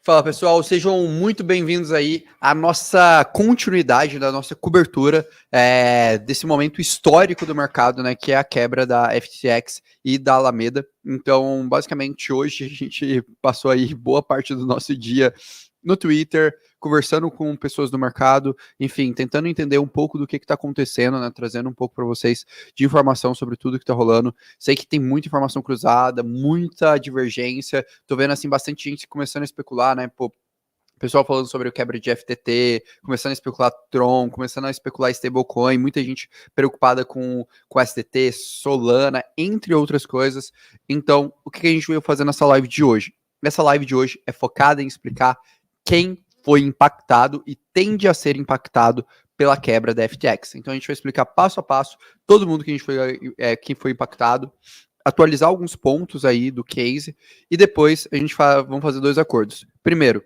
Fala pessoal, sejam muito bem-vindos aí à nossa continuidade da nossa cobertura desse momento histórico do mercado, né, que é a quebra da FTX e da Alameda. Então, basicamente, hoje a gente passou aí boa parte do nosso dia no Twitter, conversando com pessoas do mercado, enfim, tentando entender um pouco do que está acontecendo, né, trazendo um pouco para vocês de informação sobre tudo que está rolando. Sei que tem muita informação cruzada, muita divergência, tô vendo, assim, bastante gente começando a especular, né, pô, pessoal falando sobre o quebra de FTT, começando a especular Tron, começando a especular stablecoin, muita gente preocupada com STT, Solana, entre outras coisas. Então, o que a gente veio fazer nessa live de hoje? Essa live de hoje é focada em explicar quem foi impactado e tende a ser impactado pela quebra da FTX. Então a gente vai explicar passo a passo todo mundo que que foi impactado, atualizar alguns pontos aí do case e depois a gente vamos fazer dois acordos. Primeiro,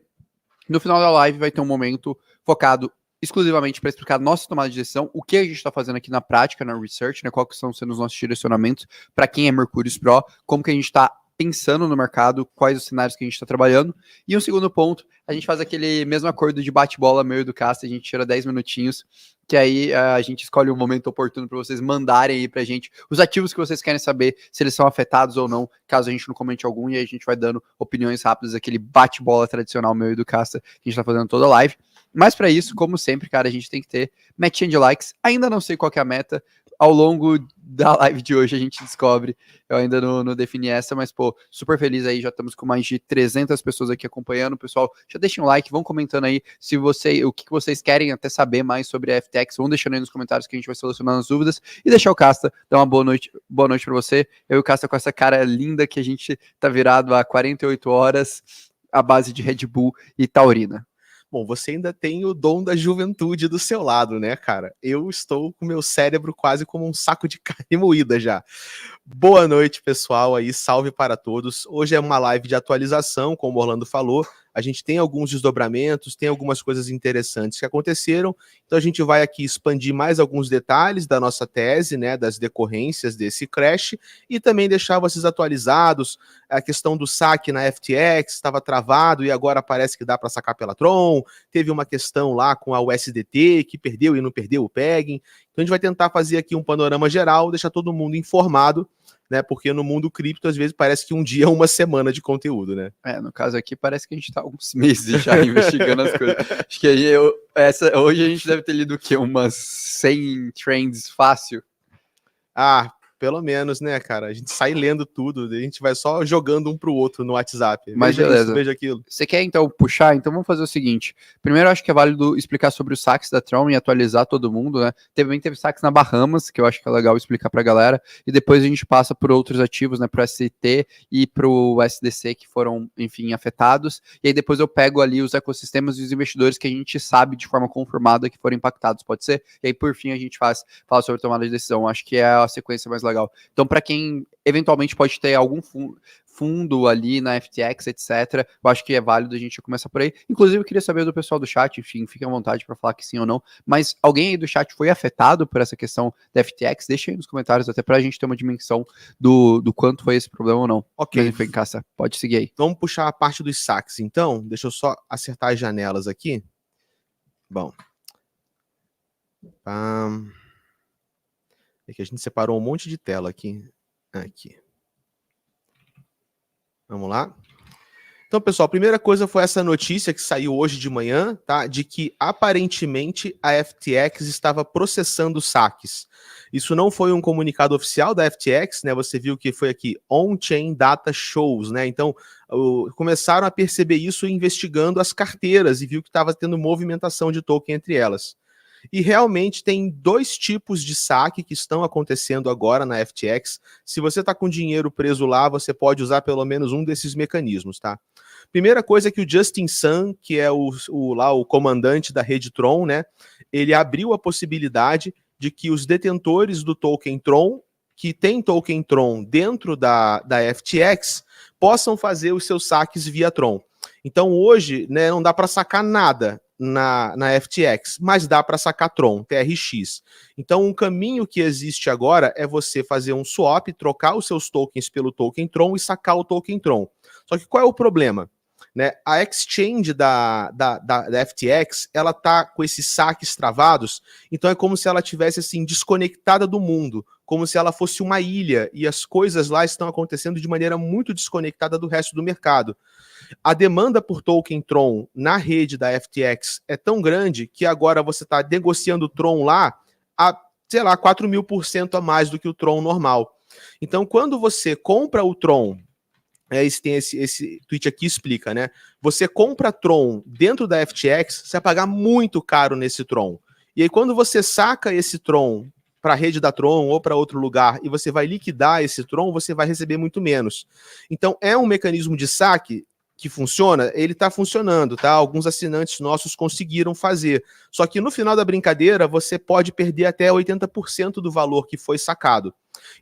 no final da live vai ter um momento focado exclusivamente para explicar nossa tomada de decisão, o que a gente está fazendo aqui na prática, na research, né, quais estão sendo os nossos direcionamentos para quem é Mercúrios Pro, como que a gente está pensando no mercado, quais os cenários que a gente está trabalhando. E um segundo ponto, a gente faz aquele mesmo acordo de bate-bola meio do cast, a gente tira 10 minutinhos, que aí a gente escolhe um momento oportuno para vocês mandarem aí para a gente os ativos que vocês querem saber, se eles são afetados ou não, caso a gente não comente algum, e aí a gente vai dando opiniões rápidas, aquele bate-bola tradicional meio do casta que a gente está fazendo toda a live. Mas para isso, como sempre, cara, a gente tem que ter metinha de likes. Ainda não sei qual que é a meta. Ao longo da live de hoje a gente descobre. Eu ainda não defini essa, mas, pô, super feliz aí. Já estamos com mais de 300 pessoas aqui acompanhando. Pessoal, já deixem um like, vão comentando aí se o que vocês querem até saber mais sobre a FTX. Vão deixando aí nos comentários que a gente vai solucionando as dúvidas. E deixar o Casta dar uma boa noite para você. Eu e o Casta com essa cara linda que a gente tá virado há 48 horas à base de Red Bull e taurina. Bom, você ainda tem o dom da juventude do seu lado, né, cara? Eu estou com meu cérebro quase como um saco de carne moída já. Boa noite, pessoal, aí, salve para todos. Hoje é uma live de atualização, como o Orlando falou. A gente tem alguns desdobramentos, tem algumas coisas interessantes que aconteceram. Então a gente vai aqui expandir mais alguns detalhes da nossa tese, né, das decorrências desse crash, e também deixar vocês atualizados. A questão do saque na FTX estava travado e agora parece que dá para sacar pela Tron. Teve uma questão lá com a USDT que perdeu e não perdeu o pegging. Então a gente vai tentar fazer aqui um panorama geral, deixar todo mundo informado, né? Porque no mundo cripto, às vezes, parece que um dia é uma semana de conteúdo, né? No caso aqui, parece que a gente tá alguns meses já investigando as coisas. Acho que hoje a gente deve ter lido o quê? Umas 100 trends fácil? Pelo menos, né, cara? A gente sai lendo tudo, a gente vai só jogando um pro outro no WhatsApp. Mas veja beleza. Isso, veja aquilo. Você quer, então, puxar? Então vamos fazer o seguinte. Primeiro, eu acho que é válido explicar sobre os saques da Tron e atualizar todo mundo, né? Também teve saques na Bahamas, que eu acho que é legal explicar pra galera. E depois a gente passa por outros ativos, né? Pro ST e pro SDC, que foram, enfim, afetados. E aí depois eu pego ali os ecossistemas e os investidores que a gente sabe de forma confirmada que foram impactados, pode ser? E aí, por fim, a gente fala sobre tomada de decisão. Acho que é a sequência mais legal. Então, para quem eventualmente pode ter algum fundo ali na FTX, etc. Eu acho que é válido a gente começar por aí. Inclusive, eu queria saber do pessoal do chat, enfim, fiquem à vontade para falar que sim ou não. Mas alguém aí do chat foi afetado por essa questão da FTX? Deixa aí nos comentários, até para a gente ter uma dimensão do quanto foi esse problema ou não. Ok. Mas enfim, Cassa, pode seguir aí. Vamos puxar a parte dos saques, então. Deixa eu só acertar as janelas aqui. Bom. É que a gente separou um monte de tela aqui. Aqui. Vamos lá. Então, pessoal, a primeira coisa foi essa notícia que saiu hoje de manhã, tá? De que aparentemente a FTX estava processando saques. Isso não foi um comunicado oficial da FTX, né? Você viu que foi aqui on-chain data shows, né? Então, começaram a perceber isso investigando as carteiras e viu que estava tendo movimentação de token entre elas. E realmente tem dois tipos de saque que estão acontecendo agora na FTX. Se você está com dinheiro preso lá, você pode usar pelo menos um desses mecanismos, tá? Primeira coisa é que o Justin Sun, que é o comandante da rede Tron, né? Ele abriu a possibilidade de que os detentores do token Tron, que tem token Tron dentro da FTX, possam fazer os seus saques via Tron. Então hoje, né, não dá para sacar nada na FTX, mas dá para sacar Tron, TRX. Então um caminho que existe agora é você fazer um swap, trocar os seus tokens pelo token Tron e sacar o token Tron. Só que qual é o problema? né? A exchange da FTX, ela tá com esses saques travados, então é como se ela tivesse assim desconectada do mundo, como se ela fosse uma ilha e as coisas lá estão acontecendo de maneira muito desconectada do resto do mercado. A demanda por token Tron na rede da FTX é tão grande que agora você está negociando o Tron lá a, sei lá, 4.000% a mais do que o Tron normal. Então, quando você compra o Tron, esse tweet aqui explica, né? Você compra Tron dentro da FTX, você vai pagar muito caro nesse Tron. E aí, quando você saca esse Tron para a rede da Tron ou para outro lugar e você vai liquidar esse Tron, você vai receber muito menos. Então, é um mecanismo de saque que funciona, ele está funcionando, tá? Alguns assinantes nossos conseguiram fazer. Só que no final da brincadeira, você pode perder até 80% do valor que foi sacado.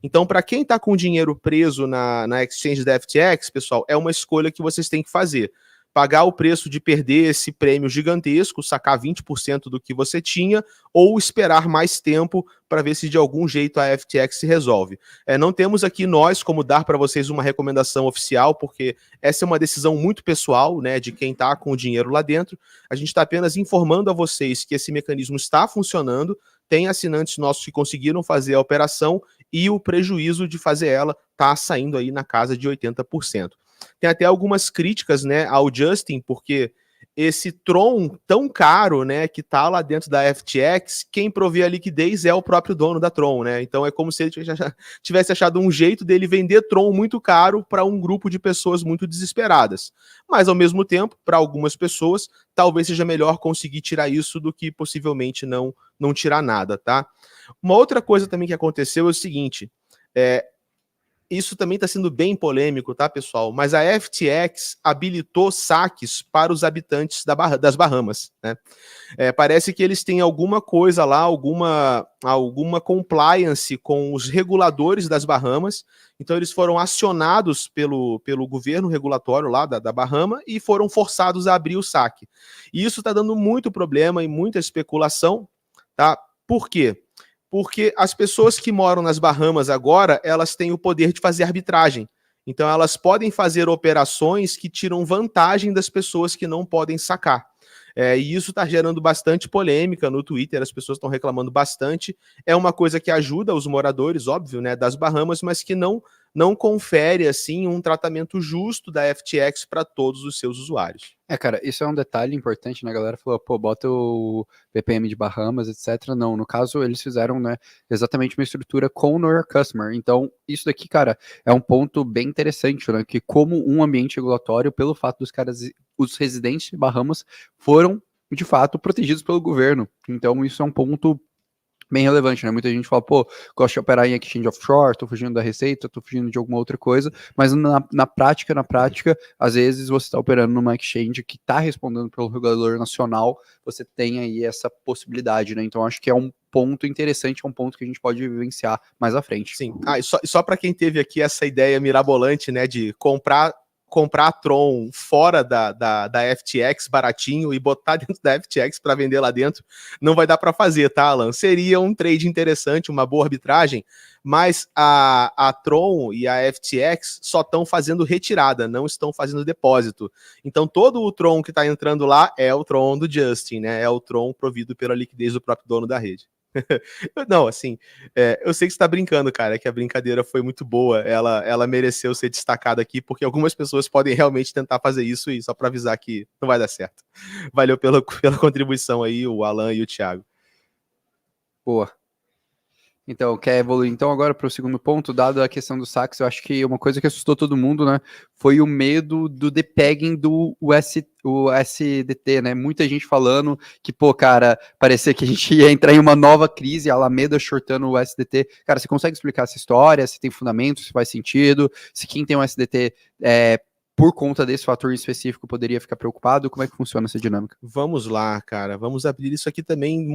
Então, para quem está com o dinheiro preso na exchange da FTX, pessoal, é uma escolha que vocês têm que fazer. Pagar o preço de perder esse prêmio gigantesco, sacar 20% do que você tinha, ou esperar mais tempo para ver se de algum jeito a FTX se resolve. Não temos aqui nós como dar para vocês uma recomendação oficial, porque essa é uma decisão muito pessoal, né, de quem está com o dinheiro lá dentro. A gente está apenas informando a vocês que esse mecanismo está funcionando, tem assinantes nossos que conseguiram fazer a operação e o prejuízo de fazer ela está saindo aí na casa de 80%. Tem até algumas críticas, né, ao Justin, porque esse Tron tão caro, né, que tá lá dentro da FTX, quem provê a liquidez é o próprio dono da Tron, né? Então é como se ele tivesse achado um jeito dele vender Tron muito caro para um grupo de pessoas muito desesperadas. Mas ao mesmo tempo, para algumas pessoas, talvez seja melhor conseguir tirar isso do que possivelmente não tirar nada, tá? Uma outra coisa também que aconteceu é o seguinte, isso também está sendo bem polêmico, tá, pessoal? Mas a FTX habilitou saques para os habitantes das Bahamas, né? Parece que eles têm alguma coisa lá, alguma compliance com os reguladores das Bahamas. Então, eles foram acionados pelo governo regulatório lá da Bahama e foram forçados a abrir o saque. E isso está dando muito problema e muita especulação, tá? Por quê? Porque as pessoas que moram nas Bahamas agora, elas têm o poder de fazer arbitragem. Então, elas podem fazer operações que tiram vantagem das pessoas que não podem sacar. E isso está gerando bastante polêmica no Twitter, as pessoas estão reclamando bastante. É uma coisa que ajuda os moradores, óbvio, né, das Bahamas, mas que não confere, assim, um tratamento justo da FTX para todos os seus usuários. Cara, isso é um detalhe importante, né? A galera falou, pô, bota o BPM de Bahamas, etc. Não, no caso, eles fizeram, né, exatamente uma estrutura com o Know Your Customer. Então, isso daqui, cara, é um ponto bem interessante, né? Que como um ambiente regulatório, pelo fato dos caras, os residentes de Bahamas, foram, de fato, protegidos pelo governo. Então, isso é um ponto bem relevante, né? Muita gente fala, pô, gosto de operar em exchange offshore, tô fugindo da receita, tô fugindo de alguma outra coisa, mas na prática, às vezes você está operando numa exchange que está respondendo pelo regulador nacional, você tem aí essa possibilidade, né? Então acho que é um ponto interessante, é um ponto que a gente pode vivenciar mais à frente. Sim. E só para quem teve aqui essa ideia mirabolante, né, de comprar a Tron fora da FTX baratinho e botar dentro da FTX para vender lá dentro, não vai dar para fazer, tá, Alan? Seria um trade interessante, uma boa arbitragem, mas a Tron e a FTX só estão fazendo retirada, não estão fazendo depósito. Então todo o Tron que está entrando lá é o Tron do Justin, né? É o Tron provido pela liquidez do próprio dono da rede. Não, assim, eu sei que você tá brincando, cara, que a brincadeira foi muito boa, ela mereceu ser destacada aqui, porque algumas pessoas podem realmente tentar fazer isso, e só para avisar que não vai dar certo. Valeu pela contribuição aí, o Alan e o Thiago. Boa. Então, quer evoluir então agora para o segundo ponto, dado a questão dos saques, eu acho que uma coisa que assustou todo mundo, né, foi o medo do depegging do USDT, né, muita gente falando que, pô, cara, parecia que a gente ia entrar em uma nova crise, a Alameda shortando o USDT. Cara, você consegue explicar essa história, se tem fundamento, se faz sentido, se quem tem um USDT por conta desse fator específico poderia ficar preocupado? Como é que funciona essa dinâmica? Vamos lá, cara, vamos abrir isso aqui também,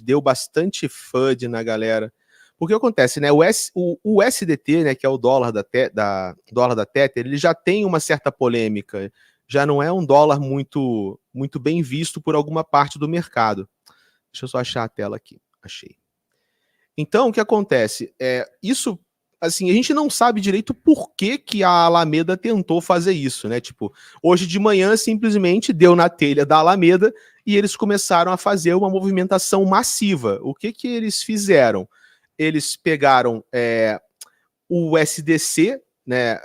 deu bastante FUD na galera. Porque acontece, né? O USDT, né, que é o dólar da Tether, ele já tem uma certa polêmica. Já não é um dólar muito bem visto por alguma parte do mercado. Deixa eu só achar a tela aqui. Achei. Então, o que acontece? Isso assim, a gente não sabe direito por que que a Alameda tentou fazer isso, né? Tipo, hoje de manhã simplesmente deu na telha da Alameda e eles começaram a fazer uma movimentação massiva. O que que eles fizeram? Eles pegaram o SDC, né?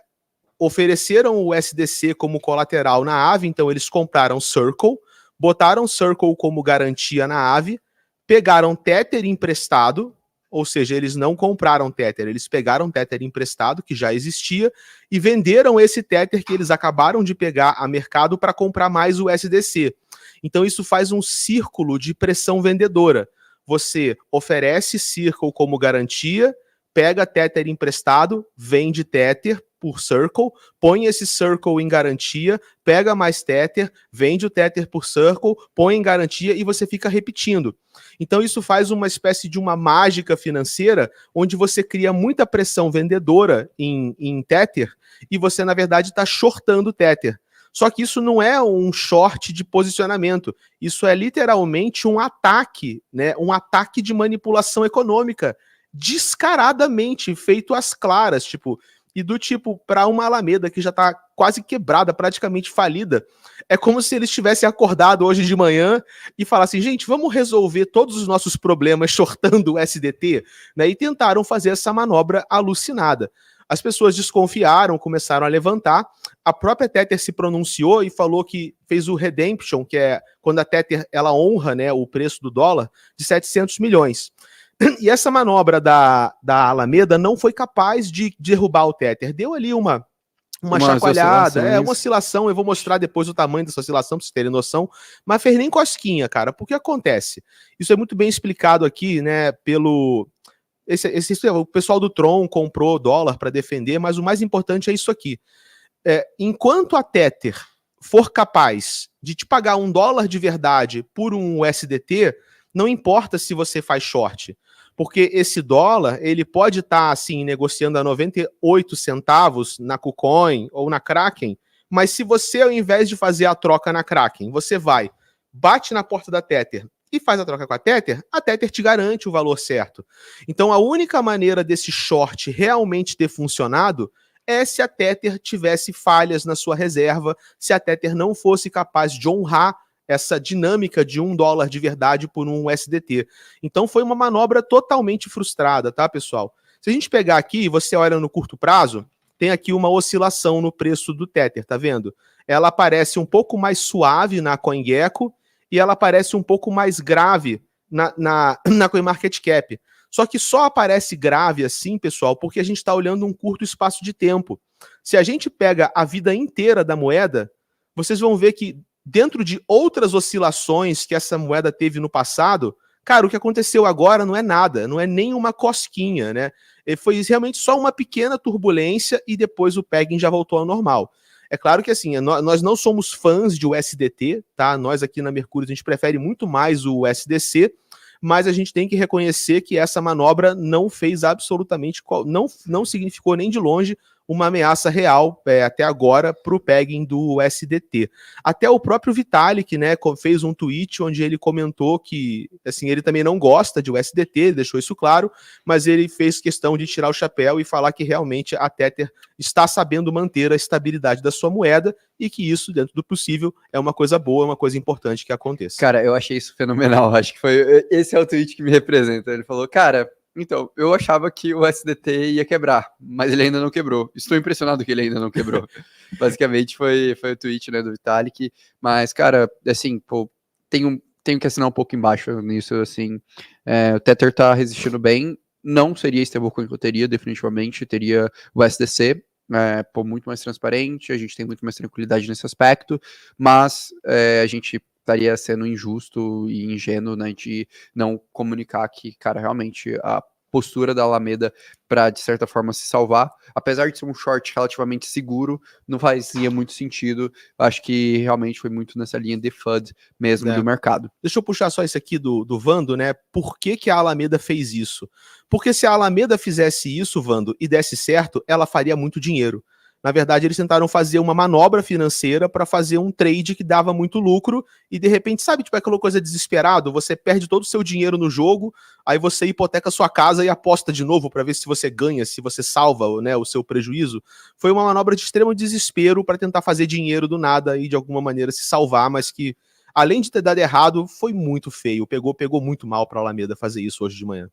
Ofereceram o SDC como colateral na AVE, então eles compraram Circle, botaram Circle como garantia na AVE, pegaram Tether emprestado, ou seja, eles não compraram Tether, eles pegaram Tether emprestado, que já existia, e venderam esse Tether que eles acabaram de pegar a mercado para comprar mais o SDC. Então isso faz um círculo de pressão vendedora. Você oferece Circle como garantia, pega Tether emprestado, vende Tether por Circle, põe esse Circle em garantia, pega mais Tether, vende o Tether por Circle, põe em garantia e você fica repetindo. Então isso faz uma espécie de uma mágica financeira, onde você cria muita pressão vendedora em Tether e você, na verdade, está shortando Tether. Só que isso não é um short de posicionamento, isso é literalmente um ataque, né? Um ataque de manipulação econômica, descaradamente feito às claras, tipo, e do tipo, para uma Alameda que já está quase quebrada, praticamente falida, é como se eles tivessem acordado hoje de manhã e falassem, gente, vamos resolver todos os nossos problemas shortando o SDT, né? E tentaram fazer essa manobra alucinada. As pessoas desconfiaram, começaram a levantar, a própria Tether se pronunciou e falou que fez o redemption, que é quando a Tether ela honra, né, o preço do dólar, de 700 milhões. E essa manobra da Alameda não foi capaz de derrubar o Tether. Deu ali uma chacoalhada, uma oscilação. Eu vou mostrar depois o tamanho dessa oscilação para vocês terem noção. Mas fez nem cosquinha, cara. Por que acontece? Isso é muito bem explicado aqui, né? Pelo. O pessoal do Tron comprou dólar para defender, mas o mais importante é isso aqui. Enquanto a Tether for capaz de te pagar $1 de verdade por um USDT, não importa se você faz short. Porque esse dólar, ele pode estar, assim, negociando a 98 centavos na KuCoin ou na Kraken, mas se você, ao invés de fazer a troca na Kraken, você vai, bate na porta da Tether e faz a troca com a Tether te garante o valor certo. Então, a única maneira desse short realmente ter funcionado é se a Tether tivesse falhas na sua reserva, se a Tether não fosse capaz de honrar essa dinâmica de $1 de verdade por um USDT. Então foi uma manobra totalmente frustrada, tá, pessoal? Se a gente pegar aqui, você olha no curto prazo, tem aqui uma oscilação no preço do Tether, tá vendo? Ela aparece um pouco mais suave na CoinGecko e ela aparece um pouco mais grave na CoinMarketCap. Só que só aparece grave assim, pessoal, porque a gente está olhando um curto espaço de tempo. Se a gente pega a vida inteira da moeda, vocês vão ver que dentro de outras oscilações que essa moeda teve no passado, cara, o que aconteceu agora não é nada, não é nem uma cosquinha, né? Foi realmente só uma pequena turbulência e depois o pegging já voltou ao normal. É claro que assim, nós não somos fãs de USDT, tá? Nós aqui na Mercúrio a gente prefere muito mais o USDC, mas a gente tem que reconhecer que essa manobra não fez absolutamente, não significou nem de longe uma ameaça real até agora para o pegging do USDT. Até o próprio Vitalik, né, fez um tweet onde ele comentou que assim, ele também não gosta de USDT, deixou isso claro, mas ele fez questão de tirar o chapéu e falar que realmente a Tether está sabendo manter a estabilidade da sua moeda e que isso, dentro do possível, é uma coisa boa, uma coisa importante que aconteça. Cara, eu achei isso fenomenal, acho que esse é o tweet que me representa. Ele falou, cara, então, eu achava que o SDT ia quebrar, mas ele ainda não quebrou. Estou impressionado que ele ainda não quebrou. Basicamente foi o tweet, né, do Vitalik. Mas, cara, assim, pô, tenho que assinar um pouco embaixo nisso, assim. O Tether tá resistindo bem. Não seria stablecoin que eu teria, definitivamente. Teria o SDC, muito mais transparente. A gente tem muito mais tranquilidade nesse aspecto. Mas a gente estaria sendo injusto e ingênuo, né, de não comunicar que, cara, realmente a postura da Alameda para, de certa forma, se salvar, apesar de ser um short relativamente seguro, não fazia muito sentido. Acho que realmente foi muito nessa linha de FUD mesmo do mercado. Deixa eu puxar só isso aqui do Vando, né? Por que a Alameda fez isso? Porque se a Alameda fizesse isso, Vando, e desse certo, ela faria muito dinheiro. Na verdade, eles tentaram fazer uma manobra financeira para fazer um trade que dava muito lucro e, de repente, sabe, tipo aquela coisa desesperado, você perde todo o seu dinheiro no jogo, aí você hipoteca sua casa e aposta de novo para ver se você ganha, se você salva, né, o seu prejuízo. Foi uma manobra de extremo desespero para tentar fazer dinheiro do nada e, de alguma maneira, se salvar, mas que, além de ter dado errado, foi muito feio. Pegou muito mal para a Alameda fazer isso hoje de manhã.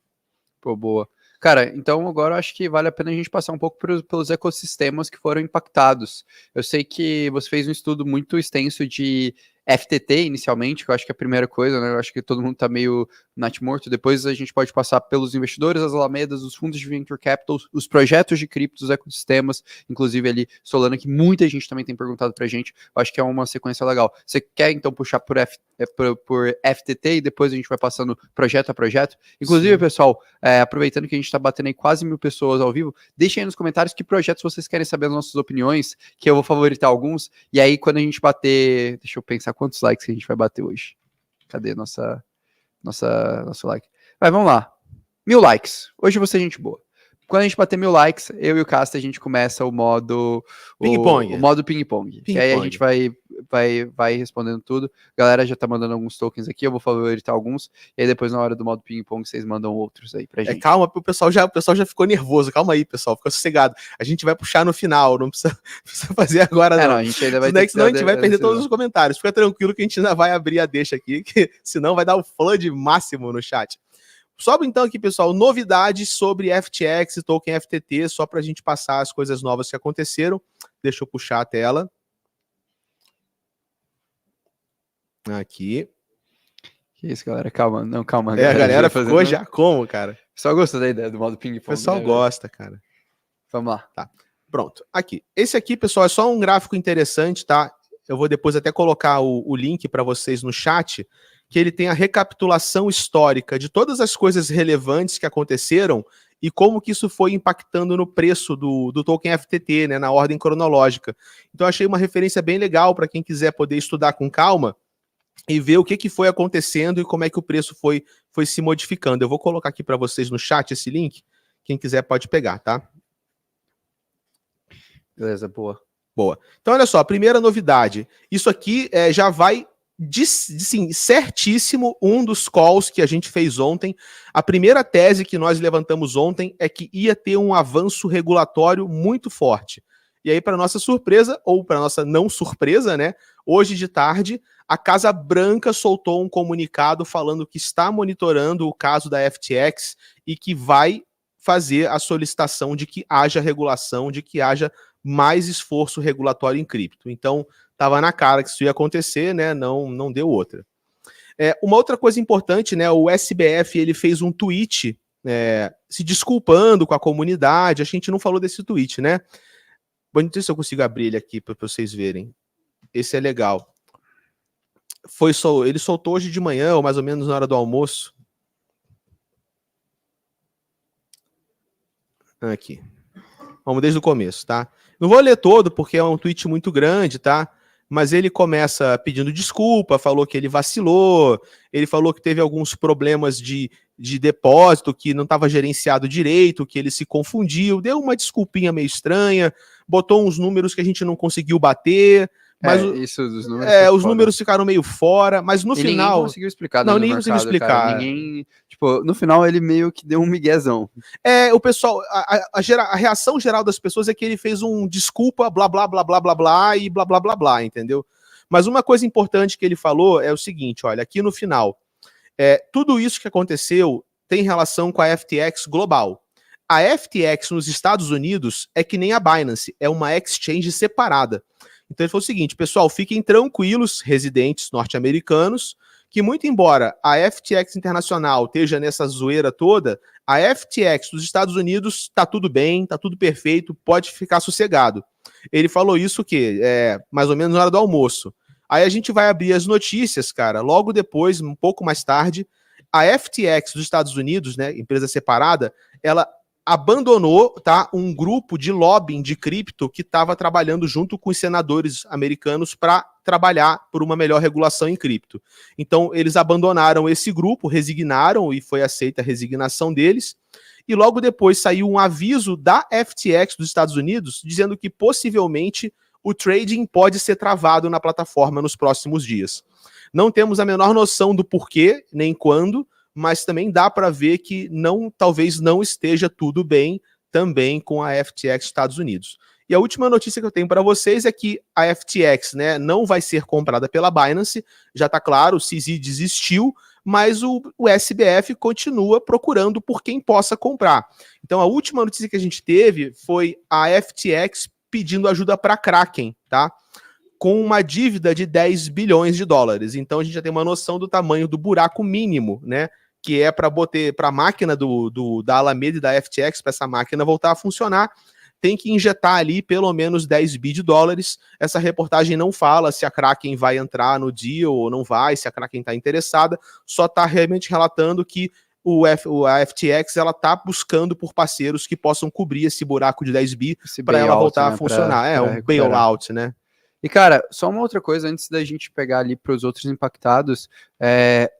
Pô, boa. Cara, então agora eu acho que vale a pena a gente passar um pouco pelos ecossistemas que foram impactados. Eu sei que você fez um estudo muito extenso de FTT inicialmente, que eu acho que é a primeira coisa, né? Eu acho que todo mundo tá meio natimorto. Depois a gente pode passar pelos investidores, as alamedas, os fundos de venture capital, os projetos de cripto, os ecossistemas, inclusive ali Solana, que muita gente também tem perguntado pra gente. Eu acho que é uma sequência legal. Você quer então puxar por FTT e depois a gente vai passando projeto a projeto? Inclusive, sim, pessoal, aproveitando que a gente está batendo aí quase 1000 pessoas ao vivo, deixem aí nos comentários que projetos vocês querem saber as nossas opiniões, que eu vou favoritar alguns, e aí quando a gente bater, deixa eu pensar quantos likes que a gente vai bater hoje. Cadê nosso like? Vai, vamos lá. 1000 likes. Hoje eu vou ser gente boa. Quando a gente bater 1000 likes, eu e o Casta, a gente começa o modo ping-pong. O modo ping-pong. Que aí a gente vai respondendo tudo. A galera já tá mandando alguns tokens aqui, eu vou favoritar alguns. E aí depois, na hora do modo ping-pong, vocês mandam outros aí pra gente. Calma, o pessoal já ficou nervoso. Calma aí, pessoal. Fica sossegado. A gente vai puxar no final. Não precisa fazer agora, não. A gente ainda vai senão a gente vai perder todos os comentários. Fica tranquilo que a gente ainda vai abrir a deixa aqui, que senão vai dar o flood máximo no chat. Sobe então aqui, pessoal, novidades sobre FTX e token FTT, só para a gente passar as coisas novas que aconteceram. Deixa eu puxar a tela. Aqui. Que isso, galera, calma. Não, calma. A galera ficou já como, cara? Só gostou da ideia do modo ping-pong. O pessoal gosta, cara. Vamos lá. Tá, pronto. Aqui. Esse aqui, pessoal, é só um gráfico interessante, tá? Eu vou depois até colocar o link para vocês no chat, que ele tem a recapitulação histórica de todas as coisas relevantes que aconteceram e como que isso foi impactando no preço do token FTT, né, na ordem cronológica. Então achei uma referência bem legal para quem quiser poder estudar com calma e ver o que foi acontecendo e como é que o preço foi se modificando. Eu vou colocar aqui para vocês no chat esse link, quem quiser pode pegar, tá? Beleza, boa. Boa. Então olha só, a primeira novidade, isso aqui já vai sim, certíssimo um dos calls que a gente fez ontem. A primeira tese que nós levantamos ontem é que ia ter um avanço regulatório muito forte. E aí, para nossa surpresa, ou para nossa não surpresa, né? Hoje de tarde, a Casa Branca soltou um comunicado falando que está monitorando o caso da FTX e que vai fazer a solicitação de que haja regulação, de que haja mais esforço regulatório em cripto. Então, estava na cara que isso ia acontecer, né? Não deu outra. Uma outra coisa importante, né? O SBF ele fez um tweet se desculpando com a comunidade. A gente não falou desse tweet, né? Não sei se eu consigo abrir ele aqui para vocês verem. Esse é legal. Ele soltou hoje de manhã, ou mais ou menos na hora do almoço. Aqui. Vamos desde o começo, tá? Não vou ler todo, porque é um tweet muito grande, tá? Mas ele começa pedindo desculpa, falou que ele vacilou, ele falou que teve alguns problemas de depósito, que não estava gerenciado direito, que ele se confundiu, deu uma desculpinha meio estranha, botou uns números que a gente não conseguiu bater, mas isso dos números os números ficaram meio fora, mas no final... Ninguém conseguiu explicar. Não, ninguém conseguiu explicar. Cara. Ninguém... Tipo, no final ele meio que deu um miguezão. O pessoal, a reação geral das pessoas é que ele fez um desculpa, blá, blá, blá, blá, blá, blá, e blá, blá, blá, blá, entendeu? Mas uma coisa importante que ele falou é o seguinte, olha, aqui no final, tudo isso que aconteceu tem relação com a FTX global. A FTX nos Estados Unidos é que nem a Binance, é uma exchange separada. Então ele falou o seguinte, pessoal, fiquem tranquilos, residentes norte-americanos, que muito embora a FTX internacional esteja nessa zoeira toda, a FTX dos Estados Unidos tá tudo bem, tá tudo perfeito, pode ficar sossegado. Ele falou isso mais ou menos na hora do almoço. Aí a gente vai abrir as notícias, cara, logo depois, um pouco mais tarde, a FTX dos Estados Unidos, né, empresa separada, ela abandonou, tá, um grupo de lobbying de cripto que estava trabalhando junto com os senadores americanos para trabalhar por uma melhor regulação em cripto. Então, eles abandonaram esse grupo, resignaram e foi aceita a resignação deles. e logo depois saiu um aviso da FTX dos Estados Unidos dizendo que possivelmente o trading pode ser travado na plataforma nos próximos dias. Não temos a menor noção do porquê, nem quando, mas também dá para ver que talvez não esteja tudo bem também com a FTX Estados Unidos. E a última notícia que eu tenho para vocês é que a FTX, né, não vai ser comprada pela Binance, já está claro, o CZ desistiu, mas o SBF continua procurando por quem possa comprar. Então a última notícia que a gente teve foi a FTX pedindo ajuda para a Kraken, tá? Com uma dívida de 10 bilhões de dólares. Então a gente já tem uma noção do tamanho do buraco mínimo, né? Que é para a máquina da Alameda e da FTX, para essa máquina voltar a funcionar, tem que injetar ali pelo menos 10 bi de dólares. Essa reportagem não fala se a Kraken vai entrar no deal ou não vai, se a Kraken está interessada, só está realmente relatando que a FTX ela está buscando por parceiros que possam cobrir esse buraco de 10 bi para ela voltar, né, a funcionar. Um bailout, né? E, cara, só uma outra coisa, antes da gente pegar ali para os outros impactados,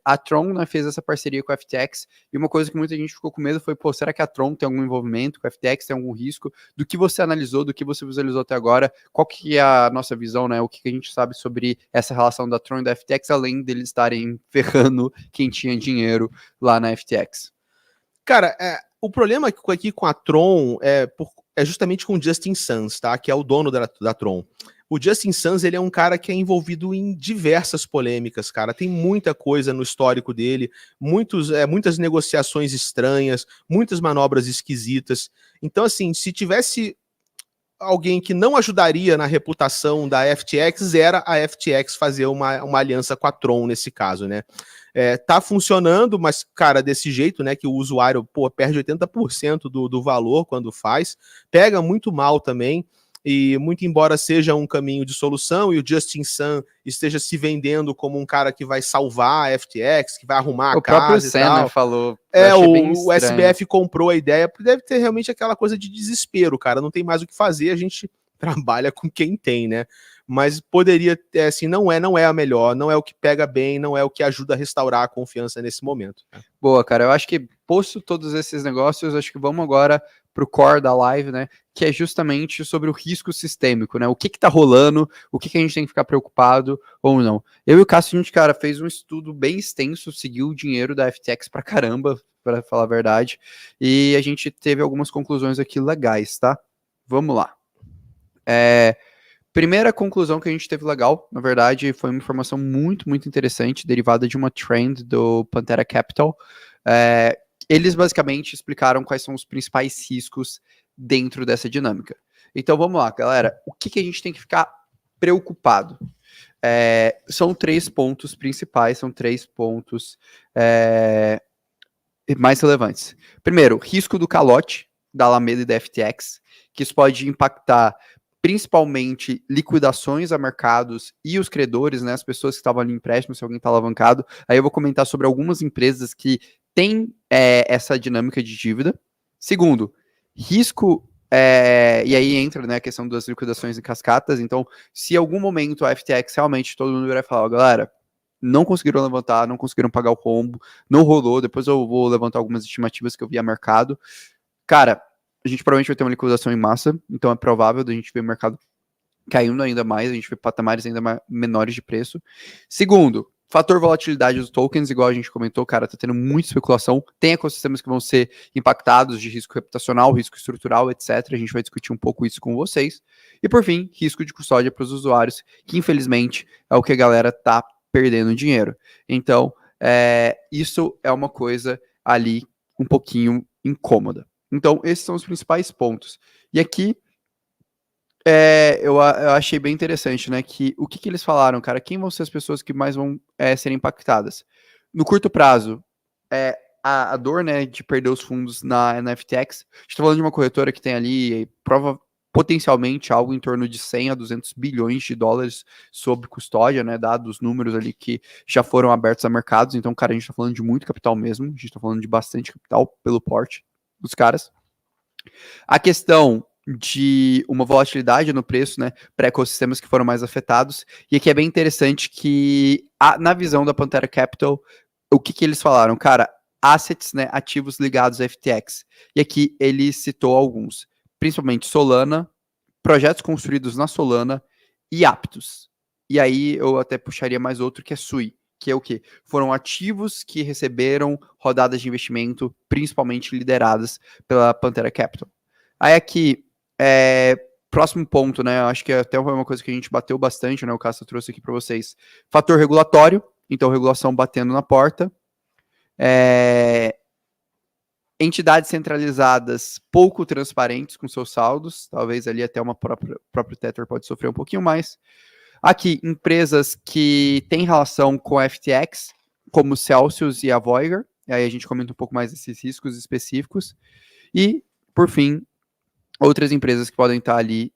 a Tron, né, fez essa parceria com a FTX, e uma coisa que muita gente ficou com medo foi, pô, será que a Tron tem algum envolvimento com a FTX, tem algum risco? Do que você analisou, do que você visualizou até agora, qual que é a nossa visão, né, o que a gente sabe sobre essa relação da Tron e da FTX, além deles estarem ferrando quem tinha dinheiro lá na FTX? Cara, o problema aqui com a Tron é justamente com o Justin Suns, tá, que é o dono da Tron. O Justin Suns, ele é um cara que é envolvido em diversas polêmicas, cara. Tem muita coisa no histórico dele, muitas negociações estranhas, muitas manobras esquisitas. Então, assim, se tivesse alguém que não ajudaria na reputação da FTX, era a FTX fazer uma aliança com a Tron nesse caso, né? Tá funcionando, mas, cara, desse jeito, né, que o usuário, perde 80% do valor quando faz, pega muito mal também. E muito embora seja um caminho de solução e o Justin Sun esteja se vendendo como um cara que vai salvar a FTX, que vai arrumar a casa e tal. O próprio Senna falou. O SBF comprou a ideia, porque deve ter realmente aquela coisa de desespero, cara. Não tem mais o que fazer, a gente trabalha com quem tem, né? Mas poderia ter, assim, não é a melhor, não é o que pega bem, não é o que ajuda a restaurar a confiança nesse momento. Boa, cara, eu acho que posto todos esses negócios, acho que vamos agora pro core da live, né, que é justamente sobre o risco sistêmico, né, o que tá rolando, o que a gente tem que ficar preocupado ou não. Eu e o Cássio, a gente, cara, fez um estudo bem extenso, seguiu o dinheiro da FTX pra caramba, pra falar a verdade, e a gente teve algumas conclusões aqui legais, tá? Vamos lá. Primeira conclusão que a gente teve legal, na verdade, foi uma informação muito, muito interessante, derivada de uma trend do Pantera Capital. Eles basicamente explicaram quais são os principais riscos dentro dessa dinâmica. Então vamos lá, galera. O que a gente tem que ficar preocupado? São 3 pontos principais, são 3 pontos mais relevantes. Primeiro, risco do calote da Alameda e da FTX, que isso pode impactar principalmente liquidações a mercados e os credores, né, as pessoas que estavam ali em empréstimo, se alguém está alavancado. Aí eu vou comentar sobre algumas empresas que têm essa dinâmica de dívida. Segundo, risco, e aí entra, né, a questão das liquidações em cascatas. Então, se em algum momento a FTX realmente todo mundo vai falar, galera, não conseguiram levantar, não conseguiram pagar o rombo, não rolou, depois eu vou levantar algumas estimativas que eu vi a mercado. Cara, a gente provavelmente vai ter uma liquidação em massa, então é provável da gente ver o mercado caindo ainda mais, a gente vê patamares ainda menores de preço. Segundo, fator volatilidade dos tokens, igual a gente comentou, cara, tá tendo muita especulação, tem ecossistemas que vão ser impactados de risco reputacional, risco estrutural, etc. A gente vai discutir um pouco isso com vocês. E por fim, risco de custódia para os usuários, que infelizmente é o que a galera tá perdendo dinheiro. Então, isso é uma coisa ali um pouquinho incômoda. Então, esses são os principais pontos. E aqui, eu achei bem interessante, né, que o que eles falaram, cara, quem vão ser as pessoas que mais vão ser impactadas? No curto prazo, a dor, né, de perder os fundos na FTX, a gente tá falando de uma corretora que tem ali, potencialmente, algo em torno de 100 a 200 bilhões de dólares sob custódia, né, dados os números ali que já foram abertos a mercados. Então, cara, a gente tá falando de muito capital mesmo, a gente tá falando de bastante capital pelo porte dos caras. A questão de uma volatilidade no preço, né, para ecossistemas que foram mais afetados, e aqui é bem interessante que, na visão da Pantera Capital, o que eles falaram? Cara, assets, né, ativos ligados à FTX. E aqui ele citou alguns, principalmente Solana, projetos construídos na Solana e Aptos. E aí eu até puxaria mais outro que é Sui, que é o quê? Foram ativos que receberam rodadas de investimento, principalmente lideradas pela Pantera Capital. Aí aqui, próximo ponto, né? Acho que até foi uma coisa que a gente bateu bastante, né? O Casta trouxe aqui para vocês. Fator regulatório, então regulação batendo na porta. Entidades centralizadas pouco transparentes com seus saldos, talvez ali até uma próprio Tether pode sofrer um pouquinho mais. Aqui, empresas que têm relação com a FTX, como Celsius e a Voyager, e aí a gente comenta um pouco mais desses riscos específicos. E, por fim, outras empresas que podem estar ali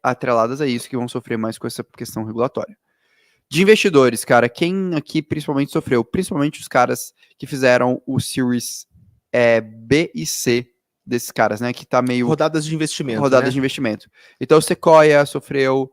atreladas a isso, que vão sofrer mais com essa questão regulatória. De investidores, cara, quem aqui principalmente sofreu? Principalmente os caras que fizeram o Series B e C desses caras, né? Que tá meio... Rodadas de investimento, Rodadas de investimento. Então, Sequoia sofreu,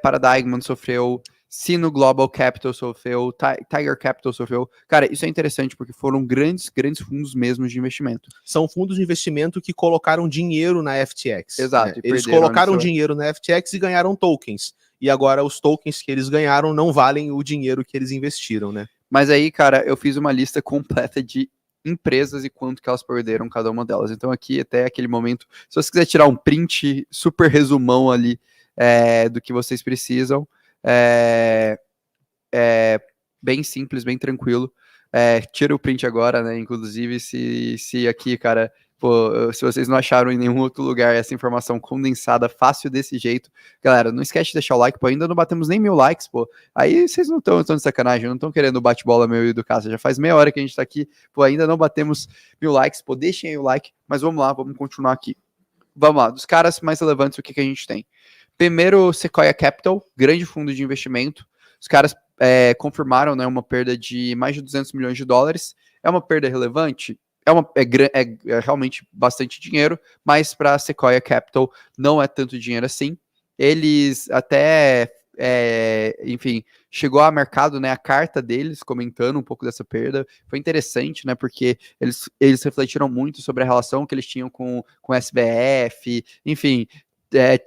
Paradigm sofreu, Sino Global Capital sofreu, Tiger Capital sofreu. Cara, isso é interessante porque foram grandes fundos mesmo de investimento. São fundos de investimento que colocaram dinheiro na FTX. Exato. Né? Eles colocaram dinheiro na FTX e ganharam tokens. E agora os tokens que eles ganharam não valem o dinheiro que eles investiram, né? Mas aí, cara, eu fiz uma lista completa de empresas e quanto que elas perderam cada uma delas. Então aqui, até aquele momento, se você quiser tirar um print super resumão ali do que vocês precisam, bem simples, bem tranquilo. Tira o print agora, né? Inclusive, se aqui, cara, pô, se vocês não acharam em nenhum outro lugar essa informação condensada, fácil desse jeito, galera, não esquece de deixar o like, pô, ainda não batemos nem 1000 likes, pô, aí vocês não estão de sacanagem, não estão querendo bate-bola meu e do Cássio, já faz meia hora que a gente tá aqui, pô, ainda não batemos 1000 likes, pô, deixem aí o like, mas vamos lá, vamos continuar aqui. Vamos lá, dos caras mais relevantes, o que a gente tem? Primeiro, Sequoia Capital, grande fundo de investimento, os caras confirmaram, né, uma perda de mais de 200 milhões de dólares, é uma perda relevante? É realmente bastante dinheiro, mas para a Sequoia Capital não é tanto dinheiro assim. Eles até, enfim, chegou ao mercado, né, a carta deles comentando um pouco dessa perda. Foi interessante, né, porque eles refletiram muito sobre a relação que eles tinham com o SBF, enfim.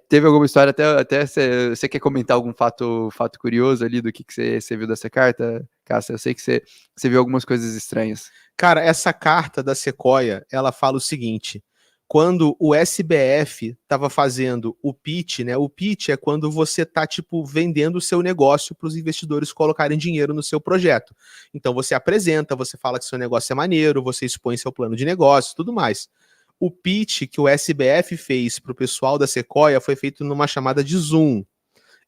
Teve alguma história, até você quer comentar algum fato curioso ali do que você viu dessa carta, Cássia? Eu sei que você viu algumas coisas estranhas. Cara, essa carta da Sequoia, ela fala o seguinte: quando o SBF estava fazendo o pitch, né? O pitch é quando você tá, tipo, vendendo o seu negócio para os investidores colocarem dinheiro no seu projeto. Então você apresenta, você fala que seu negócio é maneiro, você expõe seu plano de negócio, tudo mais. O pitch que o SBF fez para o pessoal da Sequoia foi feito numa chamada de Zoom.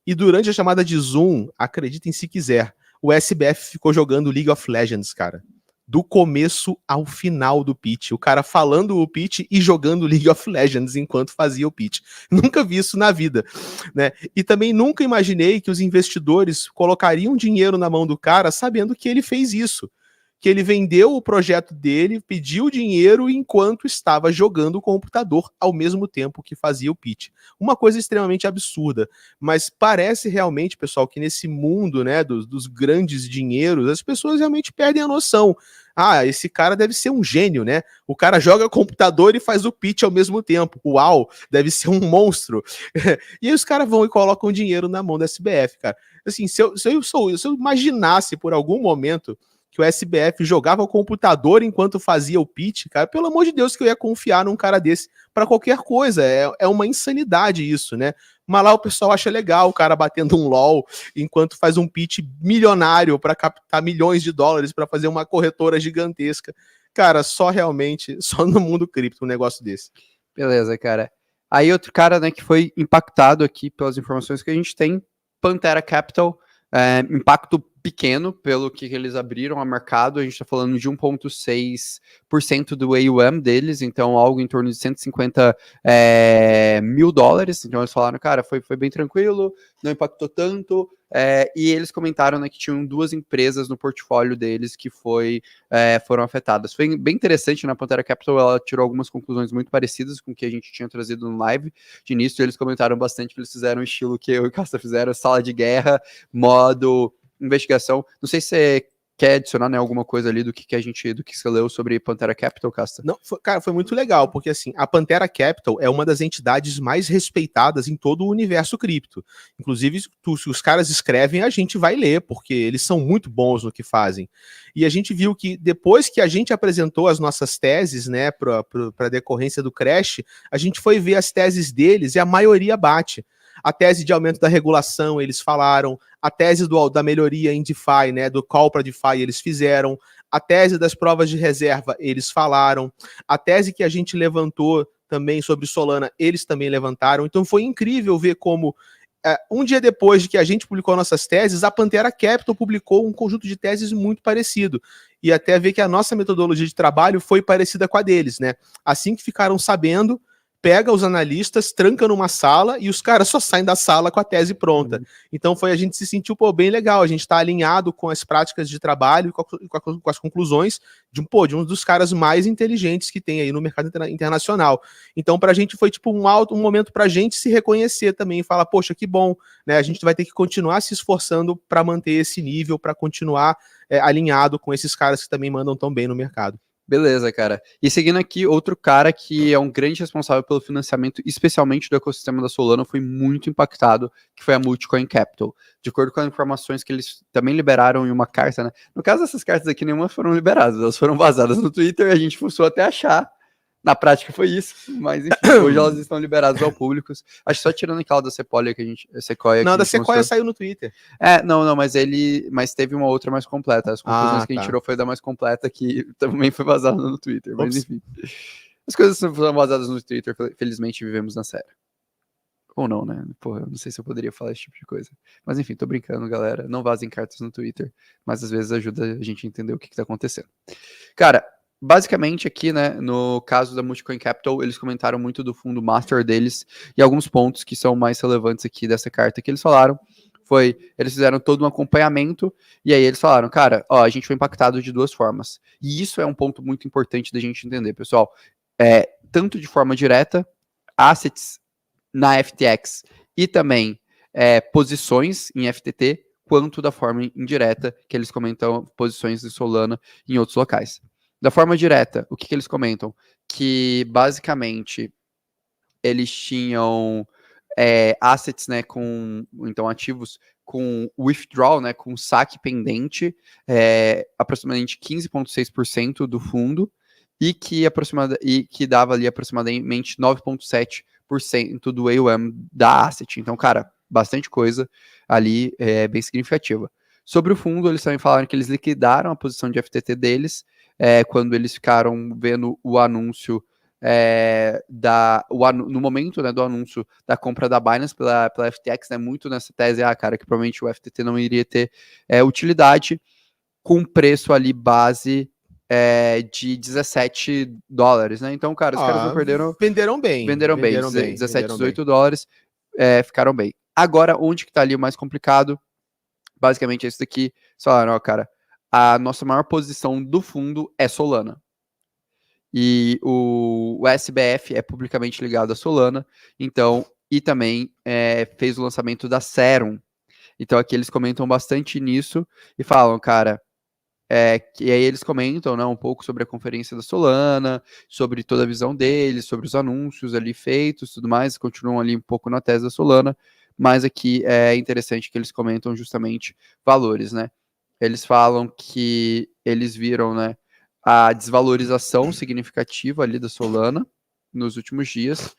E durante a chamada de Zoom, acreditem se quiser, o SBF ficou jogando League of Legends, cara. Do começo ao final do pitch. O cara falando o pitch e jogando League of Legends enquanto fazia o pitch. Nunca vi isso na vida, né? E também nunca imaginei que os investidores colocariam dinheiro na mão do cara sabendo que ele fez isso. Que ele vendeu o projeto dele, pediu dinheiro enquanto estava jogando o computador ao mesmo tempo que fazia o pitch. Uma coisa extremamente absurda, mas parece realmente, pessoal, que nesse mundo, né, dos grandes dinheiros, as pessoas realmente perdem a noção. Ah, esse cara deve ser um gênio, né? O cara joga computador e faz o pitch ao mesmo tempo. Uau, deve ser um monstro. E aí os caras vão e colocam dinheiro na mão da SBF, cara. Assim, se eu imaginasse por algum momento que o SBF jogava o computador enquanto fazia o pitch, cara, pelo amor de Deus que eu ia confiar num cara desse para qualquer coisa, é uma insanidade isso, né? Mas lá o pessoal acha legal o cara batendo um LOL enquanto faz um pitch milionário para captar milhões de dólares para fazer uma corretora gigantesca. Cara, só no mundo cripto um negócio desse. Beleza, cara. Aí outro cara, né, que foi impactado aqui pelas informações que a gente tem, Pantera Capital, impacto pequeno pelo que eles abriram a mercado, a gente está falando de 1,6% do AUM deles, então algo em torno de 150 mil dólares, então eles falaram, cara, foi bem tranquilo, não impactou tanto, e eles comentaram, né, que tinham 2 empresas no portfólio deles que foram afetadas. Foi bem interessante, na Pantera Capital ela tirou algumas conclusões muito parecidas com o que a gente tinha trazido no live de início, eles comentaram bastante que eles fizeram o estilo que eu e o Casta fizeram, sala de guerra, modo investigação. Não sei se você quer adicionar, né, alguma coisa ali do que você leu sobre Pantera Capital, Casta? Não, cara, foi muito legal, porque assim, a Pantera Capital é uma das entidades mais respeitadas em todo o universo cripto. Inclusive, se os caras escrevem, a gente vai ler, porque eles são muito bons no que fazem. E a gente viu que depois que a gente apresentou as nossas teses, né, para a decorrência do Crash, a gente foi ver as teses deles e a maioria bate. A tese de aumento da regulação, eles falaram. A tese da melhoria em DeFi, né, do call para DeFi, eles fizeram. A tese das provas de reserva, eles falaram. A tese que a gente levantou também sobre Solana, eles também levantaram. Então foi incrível ver como, um dia depois de que a gente publicou nossas teses, a Pantera Capital publicou um conjunto de teses muito parecido. E até ver que a nossa metodologia de trabalho foi parecida com a deles, né? Assim que ficaram sabendo, pega os analistas, tranca numa sala e os caras só saem da sala com a tese pronta. Então a gente se sentiu, bem legal, a gente está alinhado com as práticas de trabalho e com as conclusões de um dos caras mais inteligentes que tem aí no mercado internacional. Então pra gente foi tipo um momento pra gente se reconhecer também e falar, poxa, que bom, né? A gente vai ter que continuar se esforçando para manter esse nível, para continuar alinhado com esses caras que também mandam tão bem no mercado. Beleza, cara. E seguindo aqui, outro cara que é um grande responsável pelo financiamento, especialmente do ecossistema da Solana, foi muito impactado, que foi a Multicoin Capital. De acordo com as informações que eles também liberaram em uma carta, né? No caso, essas cartas aqui, nenhuma foram liberadas, elas foram vazadas no Twitter e a gente forçou até achar. Na prática foi isso, mas enfim, hoje elas estão liberadas ao público. Acho que só tirando aquela da Sequoia que a gente. Sequoia não, da Sequoia saiu no Twitter. Não, mas teve uma outra mais completa. As conclusões que a gente tirou foi da mais completa, que também foi vazada no Twitter. Mas enfim. As coisas foram vazadas no Twitter, felizmente vivemos na série. Ou não, né? Porra, eu não sei se eu poderia falar esse tipo de coisa. Mas enfim, tô brincando, galera. Não vazem cartas no Twitter, mas às vezes ajuda a gente a entender o que tá acontecendo. Cara, basicamente aqui, né, no caso da Multicoin Capital, eles comentaram muito do fundo master deles e alguns pontos que são mais relevantes aqui dessa carta que eles falaram eles fizeram todo um acompanhamento e aí eles falaram, cara, a gente foi impactado de duas formas. E isso é um ponto muito importante da gente entender, pessoal. Tanto de forma direta, assets na FTX e também posições em FTT, quanto da forma indireta, que eles comentam posições de Solana em outros locais. Da forma direta, o que eles comentam? Que, basicamente, eles tinham assets, né, então ativos com withdrawal, né, com saque pendente, aproximadamente 15,6% do fundo, e que dava ali aproximadamente 9,7% do AUM da asset. Então, cara, bastante coisa ali, bem significativa. Sobre o fundo, eles também falaram que eles liquidaram a posição de FTT deles, quando eles ficaram vendo o anúncio no momento, né, do anúncio da compra da Binance pela FTX, né, muito nessa tese, cara, que provavelmente o FTT não iria ter utilidade, com preço ali base de $17, né? Então, cara, os caras não perderam. Venderam bem. 17, 18 dólares, ficaram bem. Agora, onde que tá ali o mais complicado? Basicamente, é isso daqui. Falaram, cara, a nossa maior posição do fundo é Solana. E o SBF é publicamente ligado a Solana, então, e também fez o lançamento da Serum. Então, aqui eles comentam bastante nisso e falam, cara, e aí eles comentam, né, um pouco sobre a conferência da Solana, sobre toda a visão deles, sobre os anúncios ali feitos, tudo mais, continuam ali um pouco na tese da Solana, mas aqui é interessante que eles comentam justamente valores, né? Eles falam que eles viram, né, a desvalorização significativa ali da Solana nos últimos dias.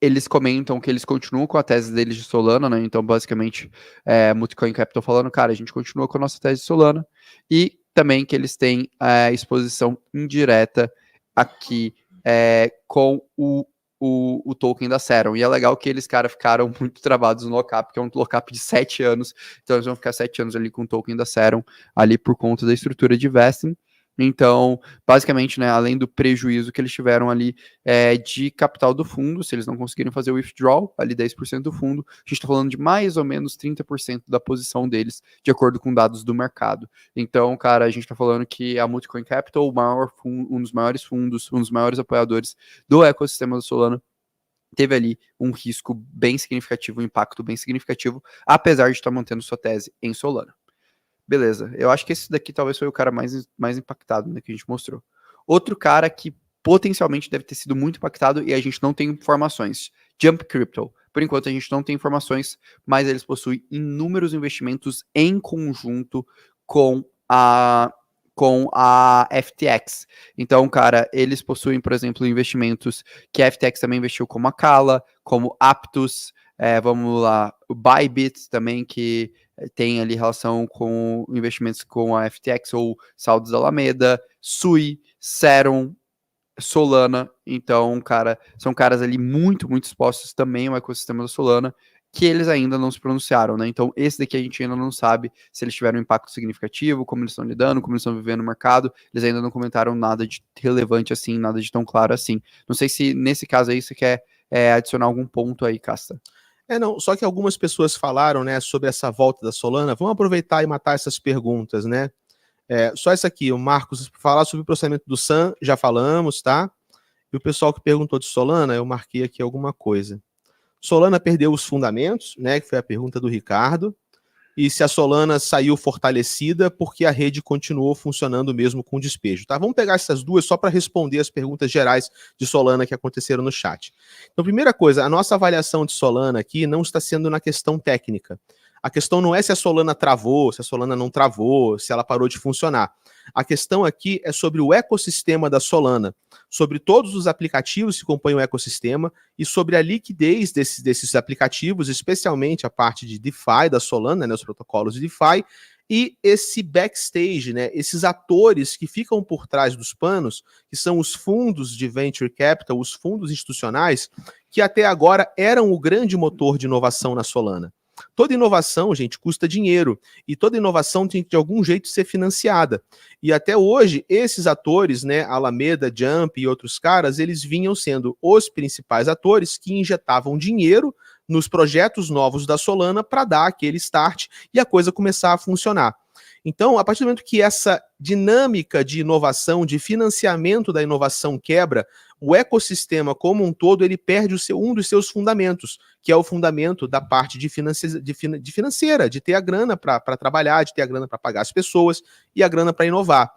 Eles comentam que eles continuam com a tese deles de Solana, né? Então, basicamente, Multicoin Capital falando, cara, a gente continua com a nossa tese de Solana. E também que eles têm exposição indireta aqui com o token da Serum. E é legal que eles, cara, ficaram muito travados no lockup, que é um lockup de 7 anos. Então, eles vão ficar 7 anos ali com o token da Serum, ali por conta da estrutura de vesting. Então, basicamente, né, além do prejuízo que eles tiveram ali de capital do fundo, se eles não conseguirem fazer o withdrawal, ali 10% do fundo, a gente está falando de mais ou menos 30% da posição deles, de acordo com dados do mercado. Então, cara, a gente está falando que a Multicoin Capital, um dos maiores fundos, um dos maiores apoiadores do ecossistema do Solana, teve ali um risco bem significativo, um impacto bem significativo, apesar de estar mantendo sua tese em Solana. Beleza, eu acho que esse daqui talvez foi o cara mais impactado, né, que a gente mostrou. Outro cara que potencialmente deve ter sido muito impactado e a gente não tem informações. Jump Crypto. Por enquanto a gente não tem informações, mas eles possuem inúmeros investimentos em conjunto com a FTX. Então, cara, eles possuem, por exemplo, investimentos que a FTX também investiu, como a Kala, como Aptos, vamos lá, o Bybit também, que tem ali relação com investimentos com a FTX ou saldos da Alameda, Sui, Serum, Solana. Então, cara, são caras ali muito expostos também ao ecossistema da Solana, que eles ainda não se pronunciaram, né? Então, esse daqui a gente ainda não sabe se eles tiveram um impacto significativo, como eles estão lidando, como eles estão vivendo no mercado. Eles ainda não comentaram nada de relevante assim, nada de tão claro assim. Não sei se nesse caso aí você quer adicionar algum ponto aí, Casta. Não, só que algumas pessoas falaram, né, sobre essa volta da Solana. Vamos aproveitar e matar essas perguntas, né? Só essa aqui, o Marcos, falar sobre o processamento do SAM, já falamos, tá? E o pessoal que perguntou de Solana, eu marquei aqui alguma coisa. Solana perdeu os fundamentos, né, que foi a pergunta do Ricardo, e se a Solana saiu fortalecida porque a rede continuou funcionando mesmo com despejo, tá? Vamos pegar essas duas só para responder as perguntas gerais de Solana que aconteceram no chat. Então, primeira coisa, a nossa avaliação de Solana aqui não está sendo na questão técnica. A questão não é se a Solana travou, se a Solana não travou, se ela parou de funcionar. A questão aqui é sobre o ecossistema da Solana, sobre todos os aplicativos que compõem o ecossistema e sobre a liquidez desses aplicativos, especialmente a parte de DeFi da Solana, né, os protocolos de DeFi, e esse backstage, né, esses atores que ficam por trás dos panos, que são os fundos de venture capital, os fundos institucionais, que até agora eram o grande motor de inovação na Solana. Toda inovação, gente, custa dinheiro, e toda inovação tem que de algum jeito ser financiada. E até hoje, esses atores, né, Alameda, Jump e outros caras, eles vinham sendo os principais atores que injetavam dinheiro nos projetos novos da Solana para dar aquele start e a coisa começar a funcionar. Então, a partir do momento que essa dinâmica de inovação, de financiamento da inovação quebra, o ecossistema como um todo ele perde um dos seus fundamentos, que é o fundamento da parte de financeira, de ter a grana para trabalhar, de ter a grana para pagar as pessoas e a grana para inovar.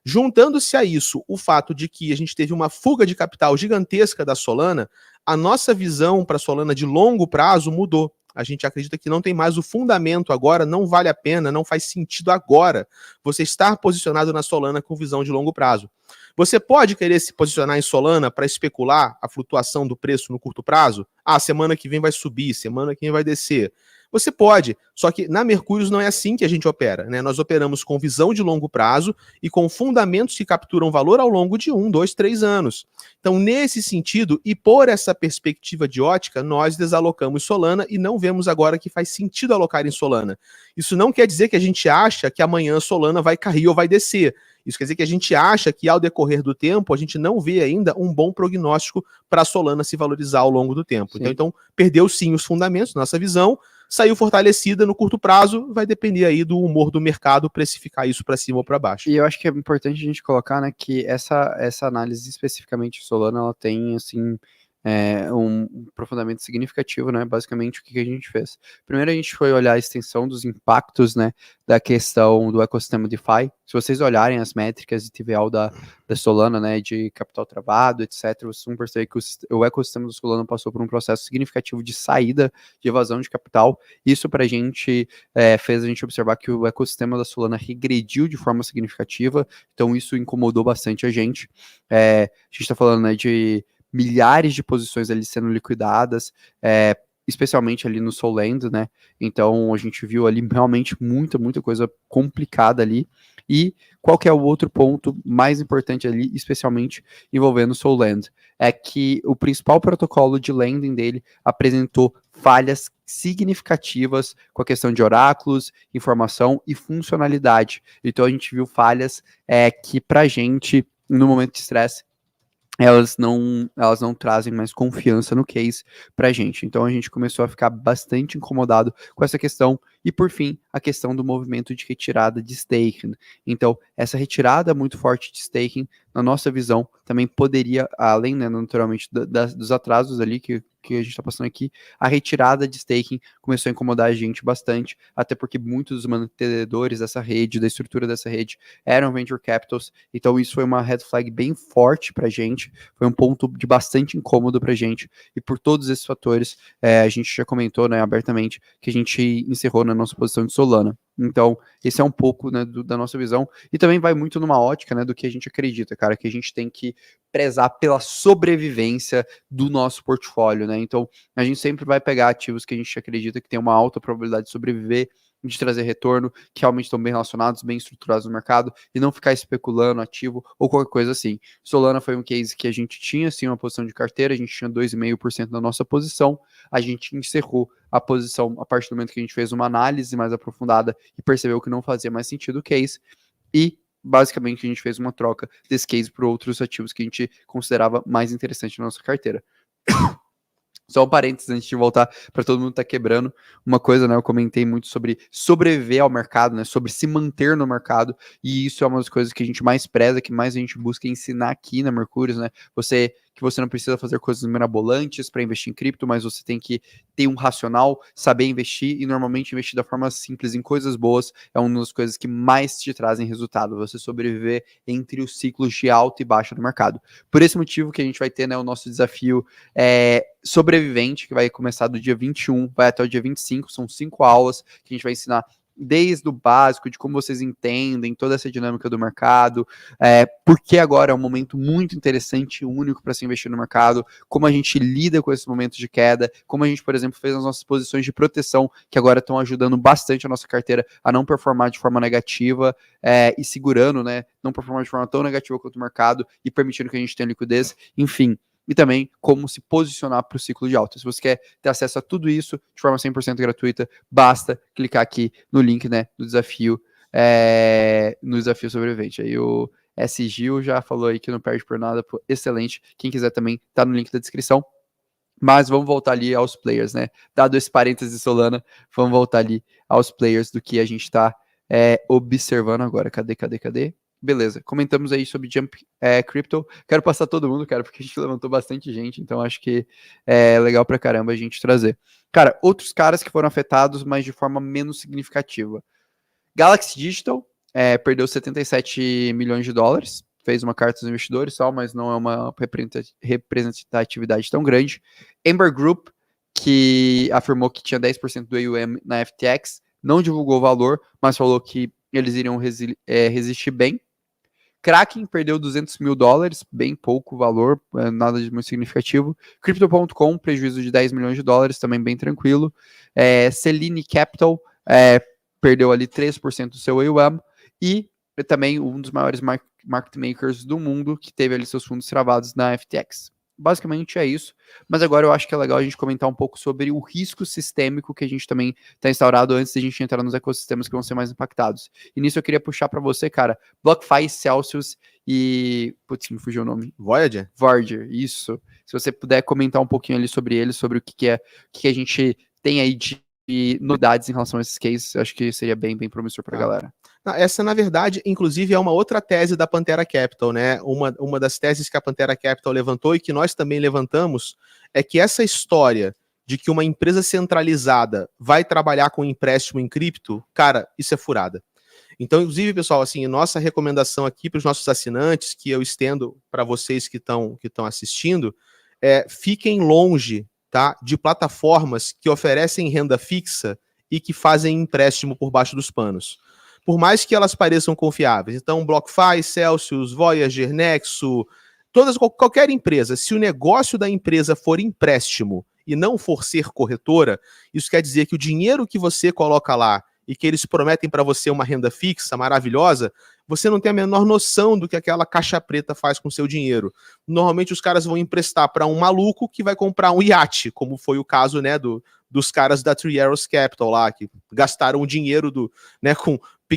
Juntando-se a isso o fato de que a gente teve uma fuga de capital gigantesca da Solana, a nossa visão para a Solana de longo prazo mudou. A gente acredita que não tem mais o fundamento agora, não vale a pena, não faz sentido agora você estar posicionado na Solana com visão de longo prazo. Você pode querer se posicionar em Solana para especular a flutuação do preço no curto prazo? Semana que vem vai subir, semana que vem vai descer. Você pode, só que na Mercúrios não é assim que a gente opera, né? Nós operamos com visão de longo prazo e com fundamentos que capturam valor ao longo de 1, 2, 3 anos. Então, nesse sentido, e por essa perspectiva de ótica, nós desalocamos Solana e não vemos agora que faz sentido alocar em Solana. Isso não quer dizer que a gente acha que amanhã Solana vai cair ou vai descer. Isso quer dizer que a gente acha que, ao decorrer do tempo, a gente não vê ainda um bom prognóstico para a Solana se valorizar ao longo do tempo. Então, perdeu sim os fundamentos, nossa visão, saiu fortalecida no curto prazo, vai depender aí do humor do mercado precificar isso para cima ou para baixo. E eu acho que é importante a gente colocar, né, que essa análise especificamente Solana, ela tem, assim, um aprofundamento significativo, né, basicamente o que a gente fez. Primeiro a gente foi olhar a extensão dos impactos, né, da questão do ecossistema DeFi. Se vocês olharem as métricas de TVL da Solana, né, de capital travado, etc., vocês vão perceber que o ecossistema do Solana passou por um processo significativo de saída, de evasão de capital. Isso para a gente fez a gente observar que o ecossistema da Solana regrediu de forma significativa, então isso incomodou bastante a gente. A gente está falando, né, de milhares de posições ali sendo liquidadas, especialmente ali no Solend, né? Então a gente viu ali realmente muita coisa complicada ali. E qual que é o outro ponto mais importante ali, especialmente envolvendo o Solend? É que o principal protocolo de lending dele apresentou falhas significativas com a questão de oráculos, informação e funcionalidade. Então a gente viu falhas que pra gente, no momento de estresse, elas não trazem mais confiança no case pra gente. Então a gente começou a ficar bastante incomodado com essa questão E por fim, a questão do movimento de retirada de staking. Então, essa retirada muito forte de staking, na nossa visão, também poderia, além, né, naturalmente, dos atrasos ali que a gente está passando aqui, a retirada de staking começou a incomodar a gente bastante, até porque muitos dos mantenedores dessa rede, da estrutura dessa rede, eram venture capitals, então isso foi uma red flag bem forte para a gente, foi um ponto de bastante incômodo para a gente, e por todos esses fatores, a gente já comentou, né, abertamente, que a gente encerrou na nossa posição de Solana. Então, esse é um pouco, né, da nossa visão, e também vai muito numa ótica, né, do que a gente acredita, cara, que a gente tem que prezar pela sobrevivência do nosso portfólio, né? Então, a gente sempre vai pegar ativos que a gente acredita que tem uma alta probabilidade de sobreviver, de trazer retorno, que realmente estão bem relacionados, bem estruturados no mercado, e não ficar especulando ativo ou qualquer coisa assim. Solana foi um case que a gente tinha, sim, uma posição de carteira, a gente tinha 2,5% da nossa posição, a gente encerrou a posição a partir do momento que a gente fez uma análise mais aprofundada e percebeu que não fazia mais sentido o case, e basicamente a gente fez uma troca desse case por outros ativos que a gente considerava mais interessante na nossa carteira. Só um parênteses antes de voltar para todo mundo tá quebrando. Uma coisa, né? Eu comentei muito sobre sobreviver ao mercado, né? Sobre se manter no mercado. E isso é uma das coisas que a gente mais preza, que mais a gente busca ensinar aqui na Mercúrios, né? Que você não precisa fazer coisas mirabolantes para investir em cripto, mas você tem que ter um racional, saber investir e normalmente investir da forma simples em coisas boas é uma das coisas que mais te trazem resultado. Você sobreviver entre os ciclos de alta e baixa do mercado. Por esse motivo que a gente vai ter, né, o nosso desafio sobrevivente, que vai começar do dia 21, vai até o dia 25, são 5 aulas que a gente vai ensinar desde o básico, de como vocês entendem toda essa dinâmica do mercado, porque agora é um momento muito interessante e único para se investir no mercado, como a gente lida com esses momentos de queda, como a gente, por exemplo, fez as nossas posições de proteção, que agora estão ajudando bastante a nossa carteira a não performar de forma negativa e segurando, né, não performar de forma tão negativa quanto o mercado e permitindo que a gente tenha liquidez, enfim. E também como se posicionar para o ciclo de alta. Se você quer ter acesso a tudo isso de forma 100% gratuita, basta clicar aqui no link, né, no desafio sobrevivente. Aí o S. Gil já falou aí que não perde por nada, pô, excelente. Quem quiser também tá no link da descrição. Mas vamos voltar ali aos players, né? Dado esse parênteses de Solana, vamos voltar ali aos players do que a gente está observando agora. Cadê? Beleza, comentamos aí sobre Jump Crypto. Quero passar todo mundo, cara, porque a gente levantou bastante gente, então acho que é legal pra caramba a gente trazer. Cara, outros caras que foram afetados, mas de forma menos significativa. Galaxy Digital perdeu 77 milhões de dólares, fez uma carta dos investidores só, mas não é uma representatividade tão grande. Ember Group, que afirmou que tinha 10% do AUM na FTX, não divulgou o valor, mas falou que eles iriam resistir bem. Kraken perdeu 200 mil dólares, bem pouco valor, nada de muito significativo. Crypto.com, prejuízo de 10 milhões de dólares, também bem tranquilo. Selene Capital perdeu ali 3% do seu AUM. E também um dos maiores market makers do mundo, que teve ali seus fundos travados na FTX. Basicamente é isso, mas agora eu acho que é legal a gente comentar um pouco sobre o risco sistêmico que a gente também está instaurado antes de a gente entrar nos ecossistemas que vão ser mais impactados. E nisso eu queria puxar para você, cara, BlockFi, Celsius e... Putz, me fugiu o nome. Voyager? Voyager, isso. Se você puder comentar um pouquinho ali sobre eles, sobre o que a gente tem aí de novidades em relação a esses cases, eu acho que seria bem promissor para a galera. Essa, na verdade, inclusive, é uma outra tese da Pantera Capital, né? Uma das teses que a Pantera Capital levantou e que nós também levantamos é que essa história de que uma empresa centralizada vai trabalhar com empréstimo em cripto, cara, isso é furada. Então, inclusive, pessoal, assim, nossa recomendação aqui para os nossos assinantes, que eu estendo para vocês que estão assistindo, fiquem longe, tá, de plataformas que oferecem renda fixa e que fazem empréstimo por baixo dos panos. Por mais que elas pareçam confiáveis. Então, BlockFi, Celsius, Voyager, Nexo, qualquer empresa, se o negócio da empresa for empréstimo e não for ser corretora, isso quer dizer que o dinheiro que você coloca lá e que eles prometem para você uma renda fixa maravilhosa, você não tem a menor noção do que aquela caixa preta faz com o seu dinheiro. Normalmente os caras vão emprestar para um maluco que vai comprar um iate, como foi o caso, né, do dos caras da Three Arrows Capital lá, que gastaram o dinheiro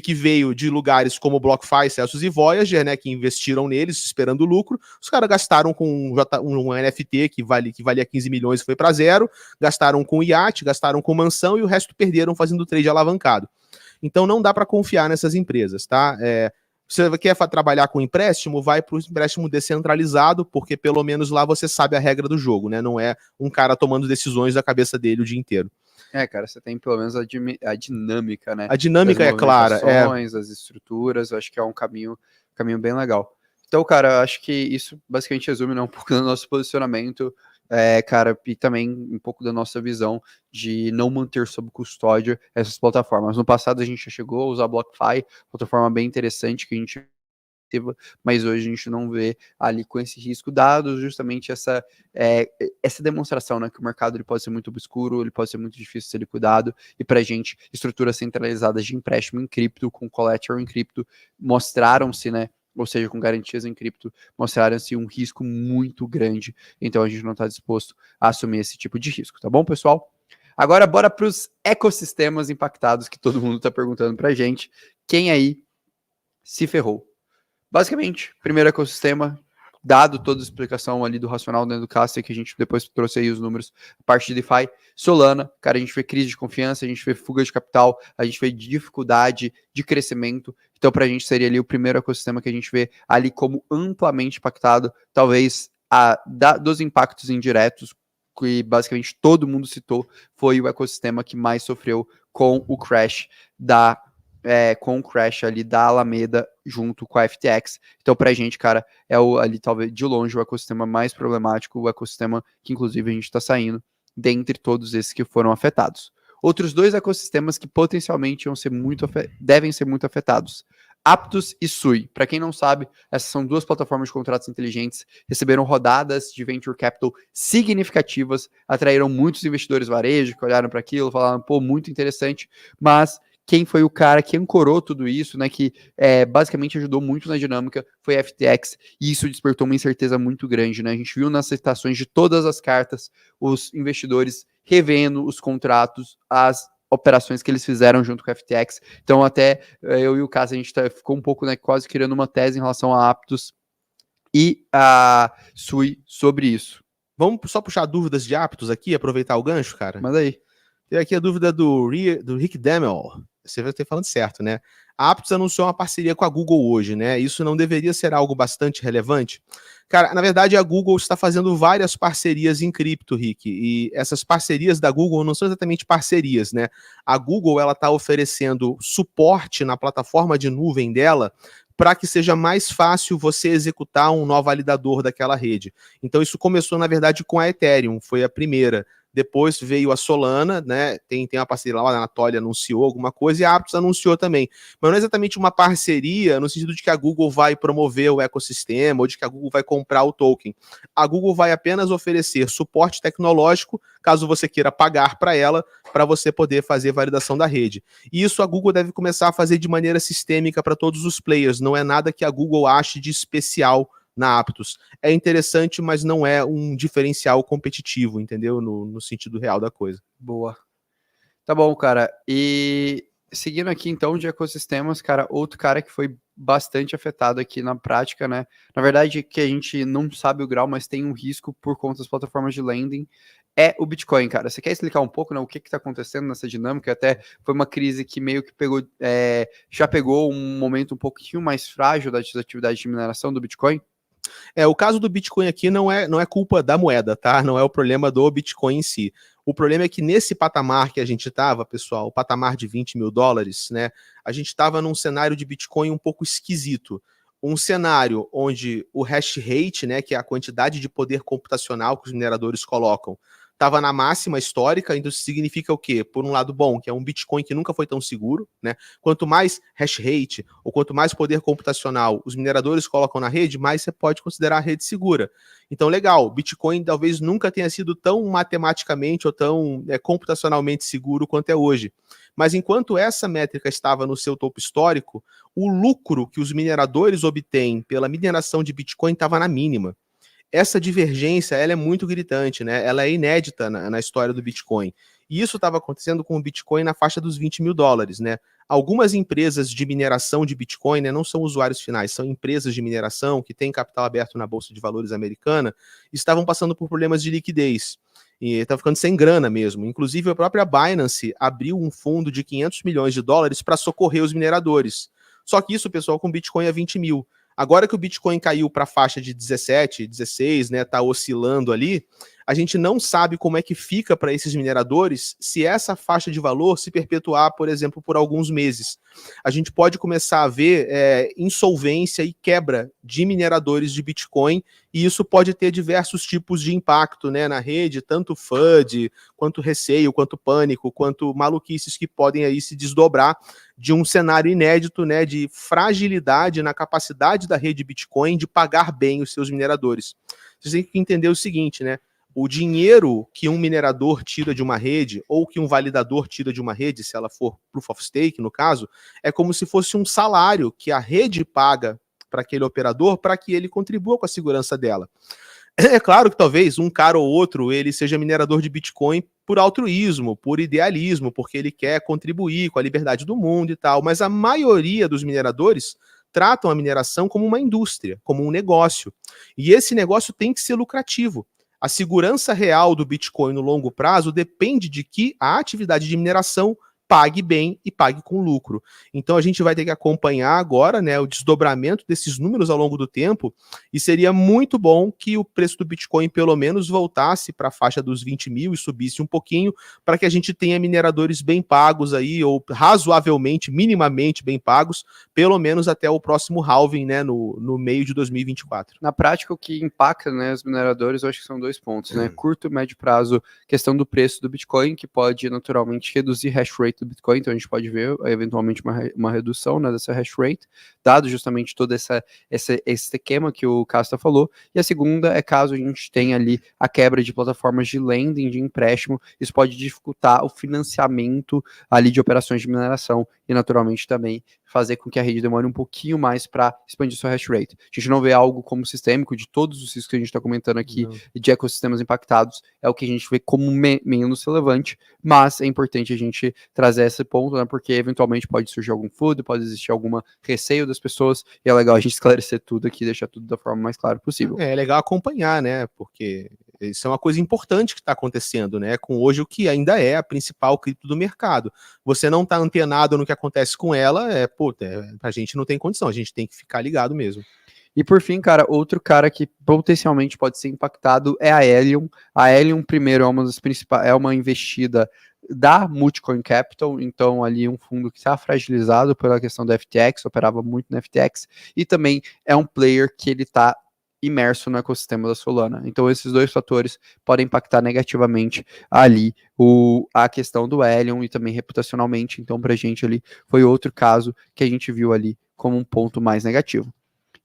que veio de lugares como BlockFi, Celsius e Voyager, né, que investiram neles esperando lucro. Os caras gastaram com um NFT que valia 15 milhões e foi para zero, gastaram com iate, gastaram com mansão e o resto perderam fazendo trade alavancado. Então não dá para confiar nessas empresas, tá? Você quer trabalhar com empréstimo, vai para o empréstimo descentralizado, porque pelo menos lá você sabe a regra do jogo, né? Não é um cara tomando decisões da cabeça dele o dia inteiro. Cara, você tem pelo menos a dinâmica, né? A dinâmica é clara. As estruturas, eu acho que é um caminho bem legal. Então, cara, eu acho que isso basicamente resume, né, um pouco do nosso posicionamento, cara, e também um pouco da nossa visão de não manter sob custódia essas plataformas. No passado a gente já chegou a usar BlockFi, plataforma bem interessante que a gente, mas hoje a gente não vê ali com esse risco, dado justamente essa demonstração, né, que o mercado ele pode ser muito obscuro, ele pode ser muito difícil de ser liquidado, e para a gente, estruturas centralizadas de empréstimo em cripto, com collateral em cripto, mostraram-se, né, ou seja, com garantias em cripto, mostraram-se um risco muito grande, então a gente não está disposto a assumir esse tipo de risco, tá bom, pessoal? Agora bora para os ecossistemas impactados que todo mundo está perguntando para a gente, quem aí se ferrou? Basicamente, primeiro ecossistema, dado toda a explicação ali do racional dentro do Cassia, que a gente depois trouxe aí os números, a parte de DeFi, Solana, cara, a gente vê crise de confiança, a gente vê fuga de capital, a gente vê dificuldade de crescimento, então pra gente seria ali o primeiro ecossistema que a gente vê ali como amplamente impactado, talvez dos impactos indiretos, que basicamente todo mundo citou, foi o ecossistema que mais sofreu com o crash ali da Alameda junto com a FTX. Então, pra gente, cara, ali talvez de longe o ecossistema mais problemático, o ecossistema que inclusive a gente está saindo dentre todos esses que foram afetados. Outros dois ecossistemas que potencialmente devem ser muito afetados. Aptos e Sui. Para quem não sabe, essas são duas plataformas de contratos inteligentes, receberam rodadas de venture capital significativas, atraíram muitos investidores varejo que olharam para aquilo, falaram, pô, muito interessante, mas quem foi o cara que ancorou tudo isso, né, que basicamente ajudou muito na dinâmica, foi a FTX, e isso despertou uma incerteza muito grande, né? A gente viu nas citações de todas as cartas, os investidores revendo os contratos, as operações que eles fizeram junto com a FTX. Então, até eu e o Cássio, a gente ficou um pouco, né, quase criando uma tese em relação a Aptos e a Sui sobre isso. Vamos só puxar dúvidas de Aptos aqui, aproveitar o gancho, cara? Manda aí. Tem aqui a dúvida do Rick Demel. Você vai ter falando certo, né? A Aptos anunciou uma parceria com a Google hoje, né? Isso não deveria ser algo bastante relevante? Cara, na verdade, a Google está fazendo várias parcerias em cripto, Rick. E essas parcerias da Google não são exatamente parcerias, né? A Google, ela está oferecendo suporte na plataforma de nuvem dela para que seja mais fácil você executar um nó validador daquela rede. Então, isso começou, na verdade, com a Ethereum, foi a primeira. Depois veio a Solana, né? Tem uma parceria lá, a Anatolia anunciou alguma coisa e a Aptos anunciou também. Mas não é exatamente uma parceria no sentido de que a Google vai promover o ecossistema ou de que a Google vai comprar o token. A Google vai apenas oferecer suporte tecnológico, caso você queira pagar para ela, para você poder fazer validação da rede. E isso a Google deve começar a fazer de maneira sistêmica para todos os players. Não é nada que a Google ache de especial na Aptos. É interessante, mas não é um diferencial competitivo, entendeu? No sentido real da coisa. Boa. Tá bom, cara. E seguindo aqui, então, de ecossistemas, cara, outro cara que foi bastante afetado aqui na prática, né? Na verdade, que a gente não sabe o grau, mas tem um risco por conta das plataformas de lending, é o Bitcoin, cara. Você quer explicar um pouco, né, o que está acontecendo nessa dinâmica? Até foi uma crise que meio que já pegou um momento um pouquinho mais frágil das atividades de mineração do Bitcoin? O caso do Bitcoin aqui não é culpa da moeda, tá? Não é o problema do Bitcoin em si. O problema é que nesse patamar que a gente estava, pessoal, o patamar de 20 mil dólares, né? A gente estava num cenário de Bitcoin um pouco esquisito. Um cenário onde o hash rate, né, que é a quantidade de poder computacional que os mineradores colocam, estava na máxima histórica, então isso significa o quê? Por um lado bom, que é um Bitcoin que nunca foi tão seguro, né? Quanto mais hash rate ou quanto mais poder computacional os mineradores colocam na rede, mais você pode considerar a rede segura. Então, legal, Bitcoin talvez nunca tenha sido tão matematicamente ou tão computacionalmente seguro quanto é hoje. Mas enquanto essa métrica estava no seu topo histórico, o lucro que os mineradores obtêm pela mineração de Bitcoin estava na mínima. Essa divergência ela é muito gritante, né? Ela é inédita na história do Bitcoin. E isso estava acontecendo com o Bitcoin na faixa dos 20 mil dólares, né? Algumas empresas de mineração de Bitcoin, né, não são usuários finais, são empresas de mineração que têm capital aberto na Bolsa de Valores americana, estavam passando por problemas de liquidez. E estava ficando sem grana mesmo. Inclusive, a própria Binance abriu um fundo de 500 milhões de dólares para socorrer os mineradores. Só que isso, pessoal, com Bitcoin a 20 mil. Agora que o Bitcoin caiu para a faixa de 17, 16, né, tá oscilando ali, a gente não sabe como é que fica para esses mineradores se essa faixa de valor se perpetuar, por exemplo, por alguns meses. A gente pode começar a ver insolvência e quebra de mineradores de Bitcoin, e isso pode ter diversos tipos de impacto, né, na rede, tanto FUD, quanto receio, quanto pânico, quanto maluquices que podem aí se desdobrar de um cenário inédito, né, de fragilidade na capacidade da rede Bitcoin de pagar bem os seus mineradores. Vocês têm que entender o seguinte, né? O dinheiro que um minerador tira de uma rede, ou que um validador tira de uma rede, se ela for Proof of Stake, no caso, é como se fosse um salário que a rede paga para aquele operador para que ele contribua com a segurança dela. É claro que talvez um cara ou outro ele seja minerador de Bitcoin por altruísmo, por idealismo, porque ele quer contribuir com a liberdade do mundo e tal, mas a maioria dos mineradores tratam a mineração como uma indústria, como um negócio. E esse negócio tem que ser lucrativo. A segurança real do Bitcoin no longo prazo depende de que a atividade de mineração pague bem e pague com lucro. Então a gente vai ter que acompanhar agora, né, o desdobramento desses números ao longo do tempo, e seria muito bom que o preço do Bitcoin pelo menos voltasse para a faixa dos 20 mil e subisse um pouquinho, para que a gente tenha mineradores bem pagos aí, ou razoavelmente, minimamente bem pagos, pelo menos até o próximo halving, né, no meio de 2024. Na prática, o que impacta, né, os mineradores, eu acho que são dois pontos, né? Curto e médio prazo, questão do preço do Bitcoin, que pode naturalmente reduzir hash rate do Bitcoin, então a gente pode ver eventualmente uma redução, né, dessa hash rate, dado justamente todo esse esquema que o Casta falou. E a segunda é caso a gente tenha ali a quebra de plataformas de lending, de empréstimo, isso pode dificultar o financiamento ali de operações de mineração e naturalmente também fazer com que a rede demore um pouquinho mais para expandir sua hash rate. A gente não vê algo como sistêmico de todos os riscos que a gente está comentando aqui, de ecossistemas impactados, é o que a gente vê como menos relevante, mas é importante a gente trazer esse ponto, né, porque eventualmente pode surgir algum FUD, pode existir algum receio das pessoas, e é legal a gente esclarecer tudo aqui, deixar tudo da forma mais clara possível. É legal acompanhar, né, porque isso é uma coisa importante que está acontecendo, né, com hoje o que ainda é a principal cripto do mercado. Você não está antenado no que acontece com ela, a gente não tem condição, a gente tem que ficar ligado mesmo. E por fim, cara, outro cara que potencialmente pode ser impactado é a Helium. A Helium, primeiro, é uma das principais, é uma investida da Multicoin Capital, então ali um fundo que está fragilizado pela questão da FTX, operava muito na FTX, e também é um player que ele está imerso no ecossistema da Solana. Então esses dois fatores podem impactar negativamente ali a questão do Helium e também reputacionalmente. Então pra gente ali foi outro caso que a gente viu ali como um ponto mais negativo.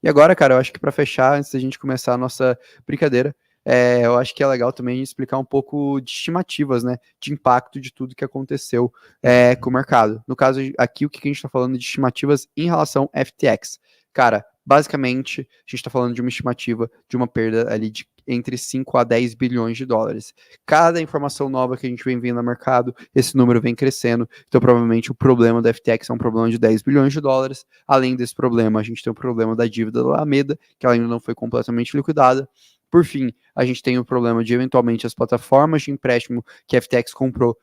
E agora, cara, eu acho que para fechar, antes da gente começar a nossa brincadeira, eu acho que é legal também a gente explicar um pouco de estimativas, né, de impacto de tudo que aconteceu com o mercado. No caso aqui, o que a gente está falando de estimativas em relação a FTX? Cara, basicamente, a gente está falando de uma estimativa de uma perda ali de entre 5 a 10 bilhões de dólares. Cada informação nova que a gente vem vendo no mercado, esse número vem crescendo, então provavelmente o problema da FTX é um problema de 10 bilhões de dólares. Além desse problema, a gente tem o problema da dívida da Alameda, que ela ainda não foi completamente liquidada. Por fim, a gente tem o problema de, eventualmente, as plataformas de empréstimo que a FTX comprou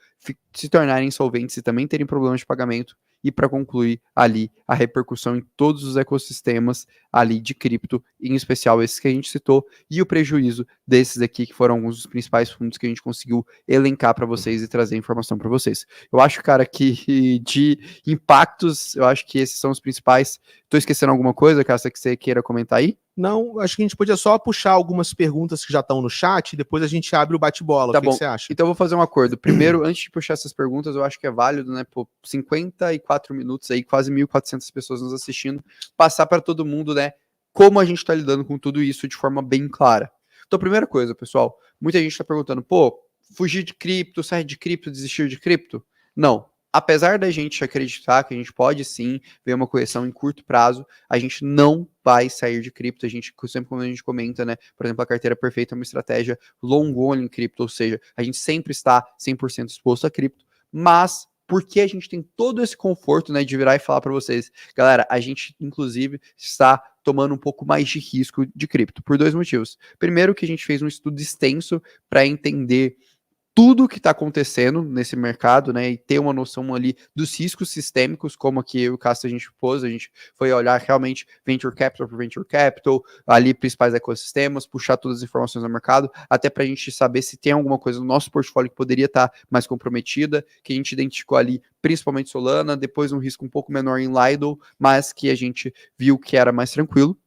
se tornarem insolventes e também terem problemas de pagamento. E para concluir ali a repercussão em todos os ecossistemas ali de cripto, em especial esses que a gente citou, e o prejuízo desses aqui, que foram alguns dos principais fundos que a gente conseguiu elencar para vocês e trazer informação para vocês. Eu acho, cara, que de impactos, eu acho que esses são os principais. Estou esquecendo alguma coisa, Cássia, que você queira comentar aí? Não, acho que a gente podia só puxar algumas perguntas que já estão no chat e depois a gente abre o bate-bola. Tá o que bom. você acha? Então eu vou fazer um acordo. Primeiro, antes de puxar essas perguntas, eu acho que é válido, né, por 54 minutos aí, quase 1.400 pessoas nos assistindo, passar para todo mundo, né, como a gente está lidando com tudo isso de forma bem clara. Então, primeira coisa, pessoal, muita gente está perguntando, fugir de cripto, sair de cripto, desistir de cripto? Não. apesar da gente acreditar que a gente pode sim ver uma correção em curto prazo, a gente não vai sair de cripto. A gente, sempre quando a gente comenta, né, por exemplo, a carteira perfeita é uma estratégia long only em cripto, ou seja, a gente sempre está 100% exposto a cripto, mas porque a gente tem todo esse conforto, né, de virar e falar para vocês, galera, a gente inclusive está tomando um pouco mais de risco de cripto, por 2 motivos. Primeiro, que a gente fez um estudo extenso para entender tudo que está acontecendo nesse mercado, né, e ter uma noção ali dos riscos sistêmicos, como aqui eu e o Cássio a gente pôs, a gente foi olhar realmente venture capital por venture capital, ali principais ecossistemas, puxar todas as informações do mercado, até para a gente saber se tem alguma coisa no nosso portfólio que poderia estar mais comprometida, que a gente identificou ali principalmente Solana, depois um risco um pouco menor em Lido, mas que a gente viu que era mais tranquilo.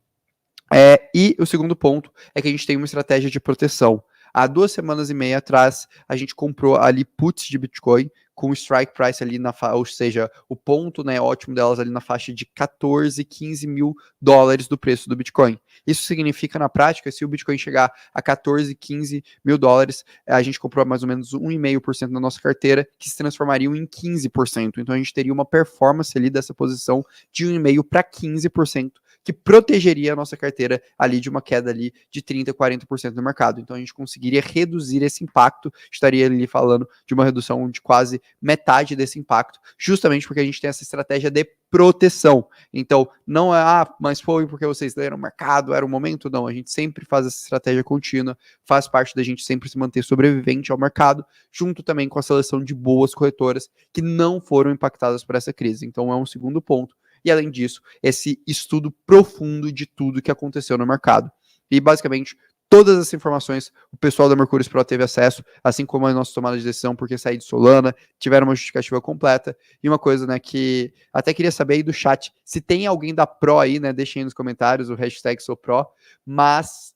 E o segundo ponto é que a gente tem uma estratégia de proteção. Há 2 semanas e meia atrás, a gente comprou ali puts de Bitcoin com o strike price ali ou seja, o ponto, né, ótimo delas ali na faixa de 14, 15 mil dólares do preço do Bitcoin. Isso significa, na prática, se o Bitcoin chegar a 14, 15 mil dólares, a gente comprou mais ou menos 1,5% da nossa carteira, que se transformariam em 15%. Então a gente teria uma performance ali dessa posição de 1,5% para 15%, que protegeria a nossa carteira ali de uma queda ali de 30%, 40% do mercado. Então a gente conseguiria reduzir esse impacto, estaria ali falando de uma redução de quase metade desse impacto, justamente porque a gente tem essa estratégia de proteção. Então, não é, mas foi porque vocês leram o mercado, era o momento, não. A gente sempre faz essa estratégia contínua, faz parte da gente sempre se manter sobrevivente ao mercado, junto também com a seleção de boas corretoras que não foram impactadas por essa crise. Então, é um segundo ponto. E, além disso, esse estudo profundo de tudo que aconteceu no mercado. E, basicamente, todas as informações o pessoal da Mercúrio Pro teve acesso, assim como a nossa tomada de decisão, porque sair de Solana, tiveram uma justificativa completa. E uma coisa, né, que até queria saber aí do chat, se tem alguém da Pro aí, né, deixem aí nos comentários o hashtag SouPro, mas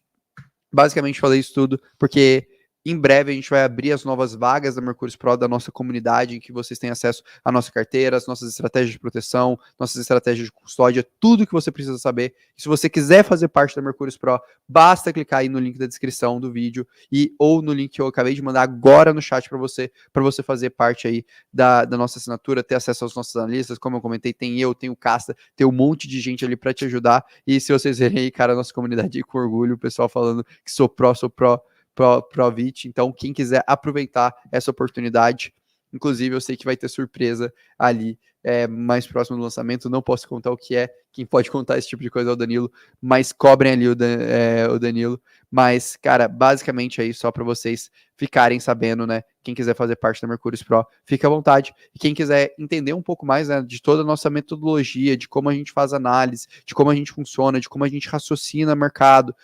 basicamente falei isso tudo, porque em breve a gente vai abrir as novas vagas da Mercúrio Pro da nossa comunidade, em que vocês têm acesso à nossa carteira, às nossas estratégias de proteção, nossas estratégias de custódia, tudo que você precisa saber. E se você quiser fazer parte da Mercúrio Pro, basta clicar aí no link da descrição do vídeo ou no link que eu acabei de mandar agora no chat para você fazer parte aí da nossa assinatura, ter acesso aos nossos analistas. Como eu comentei, tem eu, tem o Casta, tem um monte de gente ali para te ajudar. E se vocês verem aí, cara, a nossa comunidade aí com orgulho, o pessoal falando que sou Provit, então quem quiser aproveitar essa oportunidade, inclusive eu sei que vai ter surpresa ali mais próximo do lançamento, não posso contar o que é, quem pode contar esse tipo de coisa é o Danilo, mas cobrem ali o Danilo, mas cara, basicamente é isso, só para vocês ficarem sabendo, né, quem quiser fazer parte da Mercúrio Pro, fique à vontade, e quem quiser entender um pouco mais, né, de toda a nossa metodologia, de como a gente faz análise, de como a gente funciona, de como a gente raciocina mercado,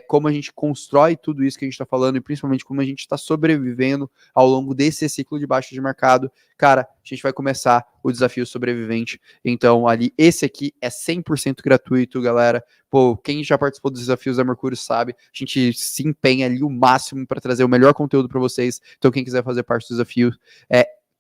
como a gente constrói tudo isso que a gente está falando, e principalmente como a gente está sobrevivendo ao longo desse ciclo de baixa de mercado, cara, a gente vai começar o desafio sobrevivente, então ali, esse aqui é 100% gratuito, galera. Pô, quem já participou dos desafios da Mercúrio sabe, a gente se empenha ali o máximo para trazer o melhor conteúdo para vocês. Então, quem quiser fazer parte do desafio,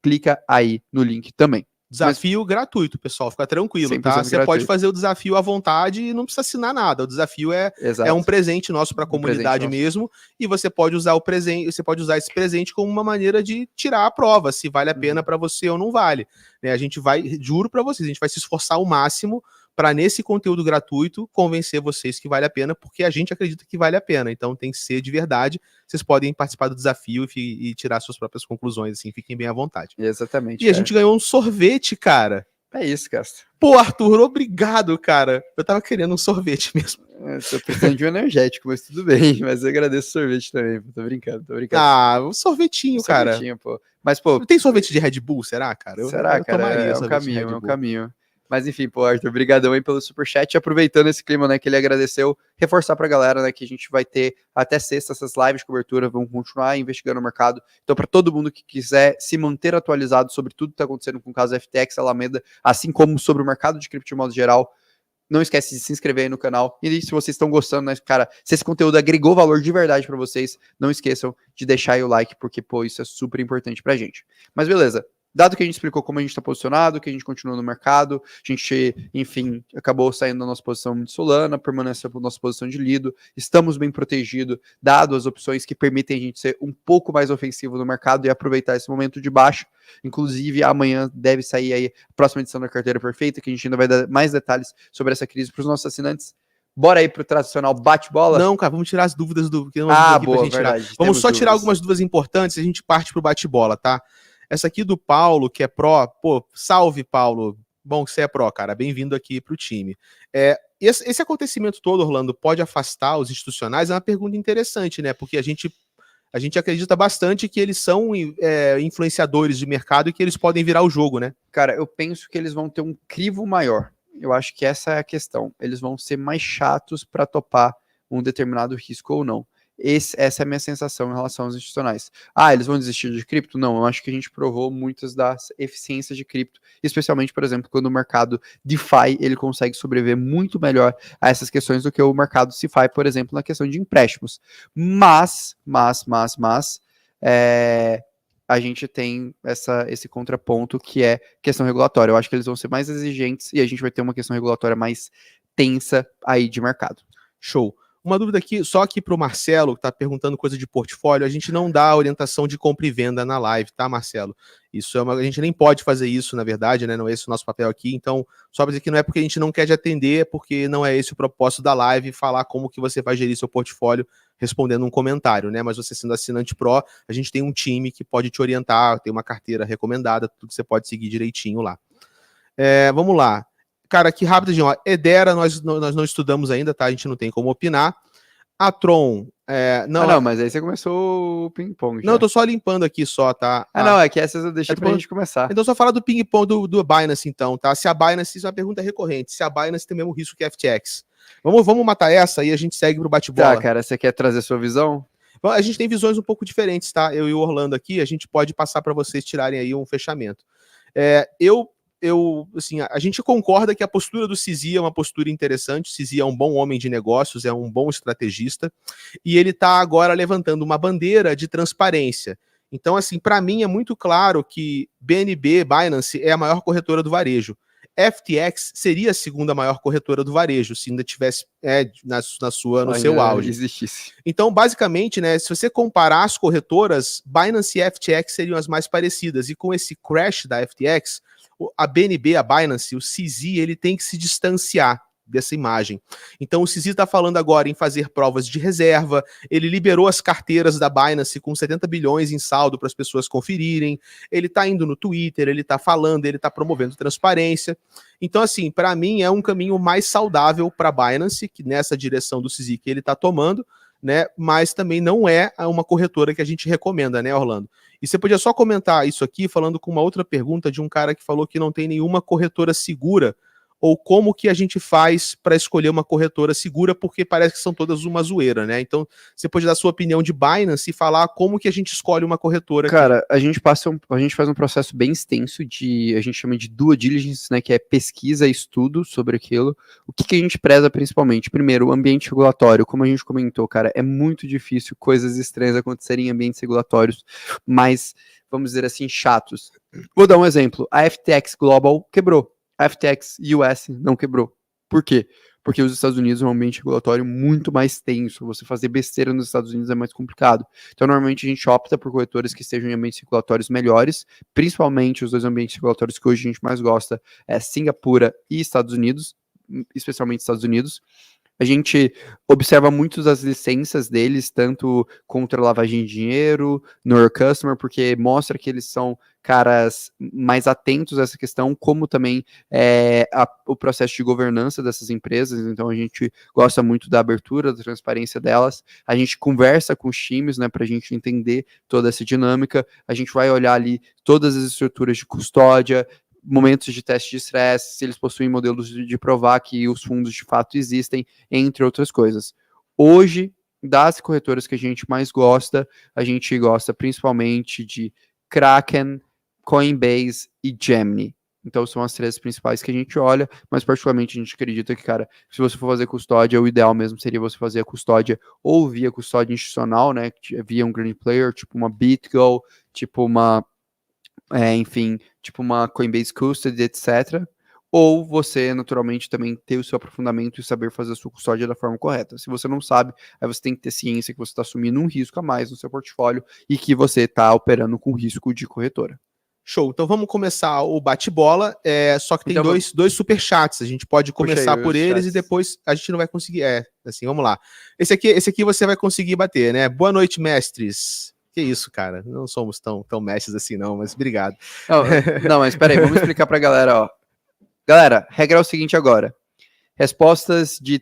clica aí no link também. Desafio gratuito, pessoal, fica tranquilo, tá? Você pode fazer o desafio à vontade e não precisa assinar nada. O desafio é um presente nosso para a comunidade mesmo, e você pode usar o presente, você pode usar esse presente como uma maneira de tirar a prova, se vale a pena para você ou não vale. Né? A gente vai, juro para vocês, a gente vai se esforçar ao máximo para nesse conteúdo gratuito convencer vocês que vale a pena, porque a gente acredita que vale a pena, então tem que ser de verdade. Vocês podem participar do desafio e tirar suas próprias conclusões, assim, fiquem bem à vontade. Exatamente. E a gente ganhou um sorvete, cara. É isso, Castro. Pô, Arthur, obrigado, cara. Eu tava querendo um sorvete mesmo. Tô precisando de um energético, mas tudo bem. Mas eu agradeço o sorvete também. Tô brincando. Ah, um sorvetinho, cara. Sorvetinho, pô. Mas, pô... Tem sorvete de Red Bull, será, cara? Será, cara? É um caminho. Mas enfim, pô, Arthur, brigadão aí pelo superchat. E aproveitando esse clima, né, que ele agradeceu, reforçar pra galera, né, que a gente vai ter até sexta essas lives de cobertura, vamos continuar investigando o mercado. Então, para todo mundo que quiser se manter atualizado sobre tudo que tá acontecendo com o caso FTX, Alameda, assim como sobre o mercado de cripto de modo geral, não esquece de se inscrever aí no canal. E se vocês estão gostando, né, cara, se esse conteúdo agregou valor de verdade para vocês, não esqueçam de deixar aí o like, porque, pô, isso é super importante pra gente. Mas beleza. Dado que a gente explicou como a gente está posicionado, que a gente continua no mercado, a gente, enfim, acabou saindo da nossa posição de Solana, permaneceu na nossa posição de Lido, estamos bem protegidos, dado as opções que permitem a gente ser um pouco mais ofensivo no mercado e aproveitar esse momento de baixa. Inclusive, amanhã deve sair aí a próxima edição da Carteira Perfeita, que a gente ainda vai dar mais detalhes sobre essa crise para os nossos assinantes. Bora aí pro tradicional bate-bola? Não, cara, vamos tirar as dúvidas do que boa, gente verdade. Vamos só tirar algumas dúvidas importantes e a gente parte pro bate-bola, tá? Essa aqui do Paulo, que é pró, salve, Paulo. Bom que você é pró, cara. Bem-vindo aqui pro time. Esse acontecimento todo, Orlando, pode afastar os institucionais? É uma pergunta interessante, né? Porque a gente acredita bastante que eles são influenciadores de mercado e que eles podem virar o jogo, né? Cara, eu penso que eles vão ter um crivo maior. Eu acho que essa é a questão. Eles vão ser mais chatos para topar um determinado risco ou não. Essa é a minha sensação em relação aos institucionais. Eles vão desistir de cripto? Não, eu acho que a gente provou muitas das eficiências de cripto, especialmente, por exemplo, quando o mercado DeFi, ele consegue sobreviver muito melhor a essas questões do que o mercado CeFi, por exemplo, na questão de empréstimos. Mas, a gente tem esse contraponto que é questão regulatória. Eu acho que eles vão ser mais exigentes e a gente vai ter uma questão regulatória mais tensa aí de mercado. Show. Uma dúvida aqui, só aqui para o Marcelo, que está perguntando coisa de portfólio, a gente não dá orientação de compra e venda na live, tá, Marcelo? Isso a gente nem pode fazer isso, na verdade, né? Não é esse o nosso papel aqui. Então, só para dizer que não é porque a gente não quer te atender, é porque não é esse o propósito da live, falar como que você vai gerir seu portfólio respondendo um comentário, né? Mas você sendo assinante Pro, a gente tem um time que pode te orientar, tem uma carteira recomendada, tudo que você pode seguir direitinho lá. Vamos lá. Cara, aqui rapidinho, ó. Edera, nós não estudamos ainda, tá? A gente não tem como opinar. A Tron, não, mas aí você começou o ping-pong. Não, eu tô só limpando aqui só, tá? Não, é que essas eu deixei pra gente começar. Então só fala do ping-pong do Binance, então, tá? Se a Binance, isso é uma pergunta recorrente, se a Binance tem o mesmo risco que a FTX. Vamos matar essa e a gente segue pro bate-bola. Tá, cara, você quer trazer sua visão? A gente tem visões um pouco diferentes, tá? Eu e o Orlando aqui, a gente pode passar para vocês tirarem aí um fechamento. Assim, a gente concorda que a postura do CZ é uma postura interessante. O CZ é um bom homem de negócios, é um bom estrategista, e ele está agora levantando uma bandeira de transparência. Então, assim, para mim é muito claro que BNB, Binance, é a maior corretora do varejo. FTX seria a segunda maior corretora do varejo, se ainda tivesse no seu auge. Existisse. Então, basicamente, né, se você comparar as corretoras, Binance e FTX seriam as mais parecidas. E com esse crash da FTX, a BNB, a Binance, o CZ, ele tem que se distanciar dessa imagem. Então o CZ está falando agora em fazer provas de reserva, ele liberou as carteiras da Binance com 70 bilhões em saldo para as pessoas conferirem, ele está indo no Twitter, ele está falando, ele está promovendo transparência. Então, assim, para mim é um caminho mais saudável para a Binance, que nessa direção do CZ que ele está tomando, né? Mas também não é uma corretora que a gente recomenda, né, Orlando? E você podia só comentar isso aqui, falando com uma outra pergunta de um cara que falou que não tem nenhuma corretora segura, ou como que a gente faz para escolher uma corretora segura, porque parece que são todas uma zoeira, né? Então, você pode dar a sua opinião de Binance e falar como que a gente escolhe uma corretora. Cara, a gente faz um processo bem extenso a gente chama de due diligence, né, que é pesquisa e estudo sobre aquilo. O que a gente preza principalmente? Primeiro, o ambiente regulatório, como a gente comentou, cara, é muito difícil coisas estranhas acontecerem em ambientes regulatórios, mas, vamos dizer assim, chatos. Vou dar um exemplo, a FTX Global quebrou. A FTX US não quebrou. Por quê? Porque os Estados Unidos é um ambiente regulatório muito mais tenso. Você fazer besteira nos Estados Unidos é mais complicado. Então, normalmente, a gente opta por corretores que estejam em ambientes regulatórios melhores, principalmente os dois ambientes regulatórios que hoje a gente mais gosta, é Singapura e Estados Unidos, especialmente Estados Unidos. A gente observa muito das licenças deles, tanto contra lavagem de dinheiro, know your customer, porque mostra que eles são caras mais atentos a essa questão, como também o processo de governança dessas empresas. Então a gente gosta muito da abertura, da transparência delas. A gente conversa com os times, né, para a gente entender toda essa dinâmica. A gente vai olhar ali todas as estruturas de custódia, momentos de teste de estresse, se eles possuem modelos de provar que os fundos de fato existem, entre outras coisas. Hoje, das corretoras que a gente mais gosta, a gente gosta principalmente de Kraken, Coinbase e Gemini. Então são as três principais que a gente olha, mas particularmente a gente acredita que, cara, se você for fazer custódia, o ideal mesmo seria você fazer a custódia ou via custódia institucional, né, via um green player, tipo uma BitGo, tipo uma enfim, tipo uma Coinbase Custody, etc. Ou você, naturalmente, também ter o seu aprofundamento e saber fazer a sua custódia da forma correta. Se você não sabe, aí você tem que ter ciência que você está assumindo um risco a mais no seu portfólio e que você está operando com risco de corretora. Show. Então vamos começar o bate-bola. Só que tem Então, dois superchats. A gente pode começar aí por os eles chats. e depois a gente não vai conseguir. Assim, vamos lá. Esse aqui você vai conseguir bater, né? Boa noite, mestres. Que isso, cara. Não somos tão mestres assim, não, mas obrigado. Não, mas peraí, vamos explicar pra galera, ó. Galera, regra é o seguinte agora. Respostas de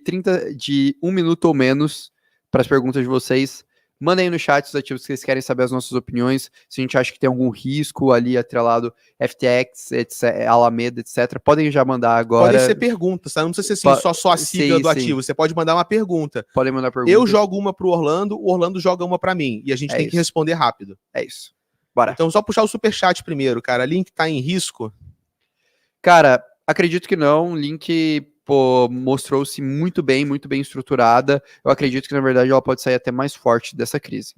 1 minuto ou menos para as perguntas de vocês. Mandem aí no chat os ativos que vocês querem saber as nossas opiniões. Se a gente acha que tem algum risco ali atrelado FTX, etc, Alameda, etc. Podem já mandar agora. Podem ser perguntas, tá? Não precisa ser assim, só a sigla do ativo. Você pode mandar uma pergunta. Podem mandar perguntas. Eu jogo uma pro Orlando, o Orlando joga uma para mim. E a gente tem que responder rápido. É isso. Bora. Então só puxar o superchat primeiro, cara. Link tá em risco? Cara, acredito que não. O link mostrou-se muito bem estruturada. Eu acredito que, na verdade, ela pode sair até mais forte dessa crise.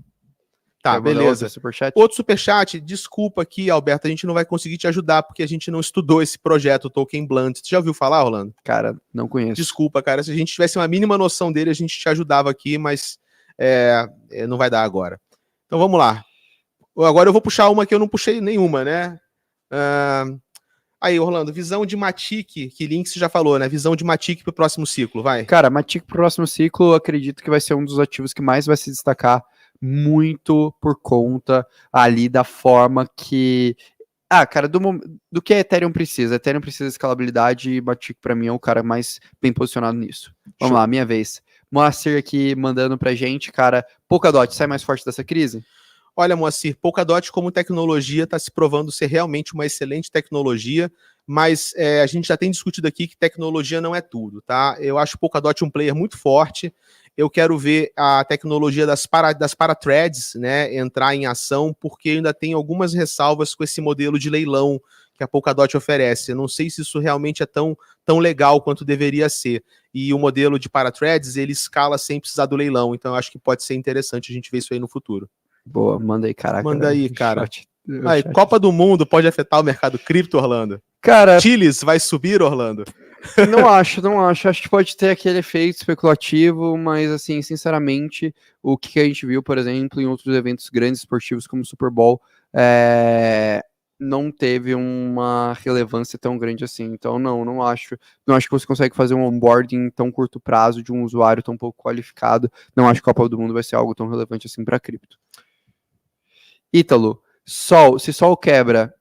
Tá, beleza. Outro superchat, desculpa aqui, Alberto, a gente não vai conseguir te ajudar porque a gente não estudou esse projeto, Token Blunt. Você já ouviu falar, Orlando? Cara, não conheço. Desculpa, cara, se a gente tivesse uma mínima noção dele, a gente te ajudava aqui, mas não vai dar agora. Então vamos lá. Agora eu vou puxar uma que eu não puxei nenhuma, né? Aí, Orlando, visão de Matic, que link você já falou, né? Visão de Matic para o próximo ciclo, vai. Cara, Matic para o próximo ciclo, eu acredito que vai ser um dos ativos que mais vai se destacar, muito por conta ali da forma que... cara, do que a Ethereum precisa. A Ethereum precisa de escalabilidade e Matic para mim é o cara mais bem posicionado nisso. Vamos lá, minha vez. Moacir aqui mandando pra gente, cara, Polkadot sai mais forte dessa crise? Olha, Moacir, Polkadot como tecnologia está se provando ser realmente uma excelente tecnologia, mas a gente já tem discutido aqui que tecnologia não é tudo, tá? Eu acho o Polkadot um player muito forte. Eu quero ver a tecnologia das parathreads, né, entrar em ação, porque ainda tem algumas ressalvas com esse modelo de leilão que a Polkadot oferece. Eu não sei se isso realmente é tão legal quanto deveria ser. E o modelo de parathreads, ele escala sem precisar do leilão, então eu acho que pode ser interessante a gente ver isso aí no futuro. Boa, manda aí, caraca. Manda aí, cara. Aí, Copa do Mundo pode afetar o mercado cripto, Orlando? Cara, Chiles vai subir, Orlando? Não acho. Acho que pode ter aquele efeito especulativo, mas, assim, sinceramente, o que a gente viu, por exemplo, em outros eventos grandes esportivos como o Super Bowl, não teve uma relevância tão grande assim. Então, não acho. Não acho que você consegue fazer um onboarding em tão curto prazo de um usuário tão pouco qualificado. Não acho que a Copa do Mundo vai ser algo tão relevante assim para cripto. Ítalo, se Sol quebra,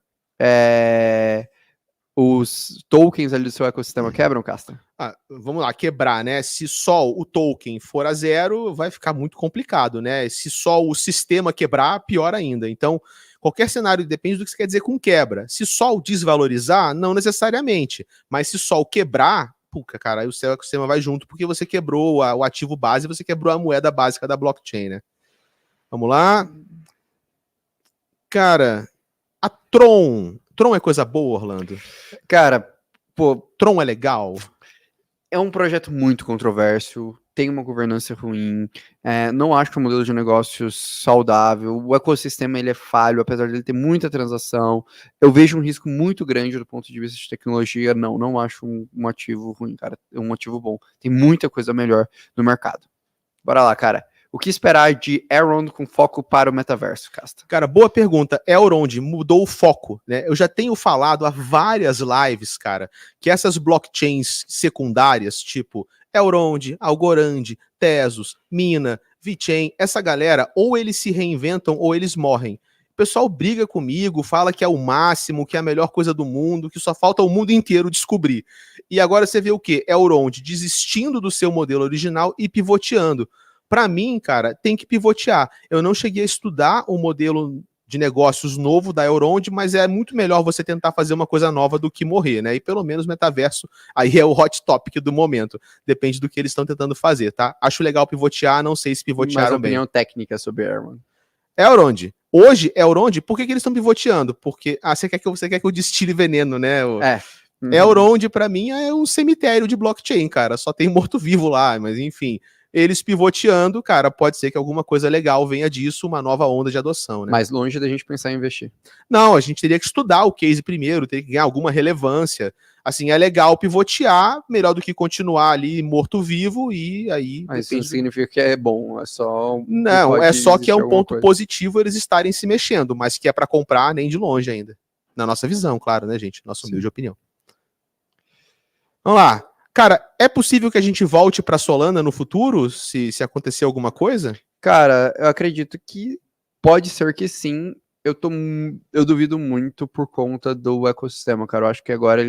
os tokens ali do seu ecossistema quebram, Casta? Vamos lá, quebrar, né? Se só o token for a zero, vai ficar muito complicado, né? Se só o sistema quebrar, pior ainda. Então, qualquer cenário depende do que você quer dizer com quebra. Se só o desvalorizar, não necessariamente. Mas se só o quebrar, cara, aí o seu ecossistema vai junto, porque você quebrou o ativo base, você quebrou a moeda básica da blockchain, né? Vamos lá. Cara, a Tron é coisa boa, Orlando? Cara, Tron é legal? É um projeto muito controverso, tem uma governança ruim, não acho que é um modelo de negócio saudável, o ecossistema ele é falho, apesar de ele ter muita transação, eu vejo um risco muito grande do ponto de vista de tecnologia, não acho um ativo ruim, cara, é um ativo bom, tem muita coisa melhor no mercado. Bora lá, cara. O que esperar de Elrond com foco para o metaverso, Casta? Cara, boa pergunta. Elrond mudou o foco, né? Eu já tenho falado há várias lives, cara, que essas blockchains secundárias, tipo Elrond, Algorand, Tezos, Mina, VeChain, essa galera, ou eles se reinventam ou eles morrem. O pessoal briga comigo, fala que é o máximo, que é a melhor coisa do mundo, que só falta o mundo inteiro descobrir. E agora você vê o quê? Elrond desistindo do seu modelo original e pivoteando. Para mim, cara, tem que pivotear. Eu não cheguei a estudar o modelo de negócios novo da Elrond, mas é muito melhor você tentar fazer uma coisa nova do que morrer, né? E pelo menos metaverso aí é o hot topic do momento. Depende do que eles estão tentando fazer, tá? Acho legal pivotear, não sei se pivotearam bem. Mas opinião técnica sobre Elrond. Elrond. Hoje, Elrond, por que eles estão pivoteando? Porque, você quer que eu destile veneno, né? Elrond, pra mim, é um cemitério de blockchain, cara. Só tem morto-vivo lá, mas enfim... eles pivoteando, cara, pode ser que alguma coisa legal venha disso, uma nova onda de adoção, né? Mas longe da gente pensar em investir. Não, a gente teria que estudar o case primeiro, teria que ganhar alguma relevância. Assim, é legal pivotear, melhor do que continuar ali morto-vivo e aí... Mas isso não significa que é bom, é só... Não, é só que é um ponto positivo eles estarem se mexendo, mas que é para comprar nem de longe ainda. Na nossa visão, claro, né, gente? Nossa humilde opinião. Vamos lá. Cara, é possível que a gente volte para Solana no futuro, se acontecer alguma coisa? Cara, eu acredito que pode ser que sim. Eu duvido muito por conta do ecossistema, cara. Eu acho que agora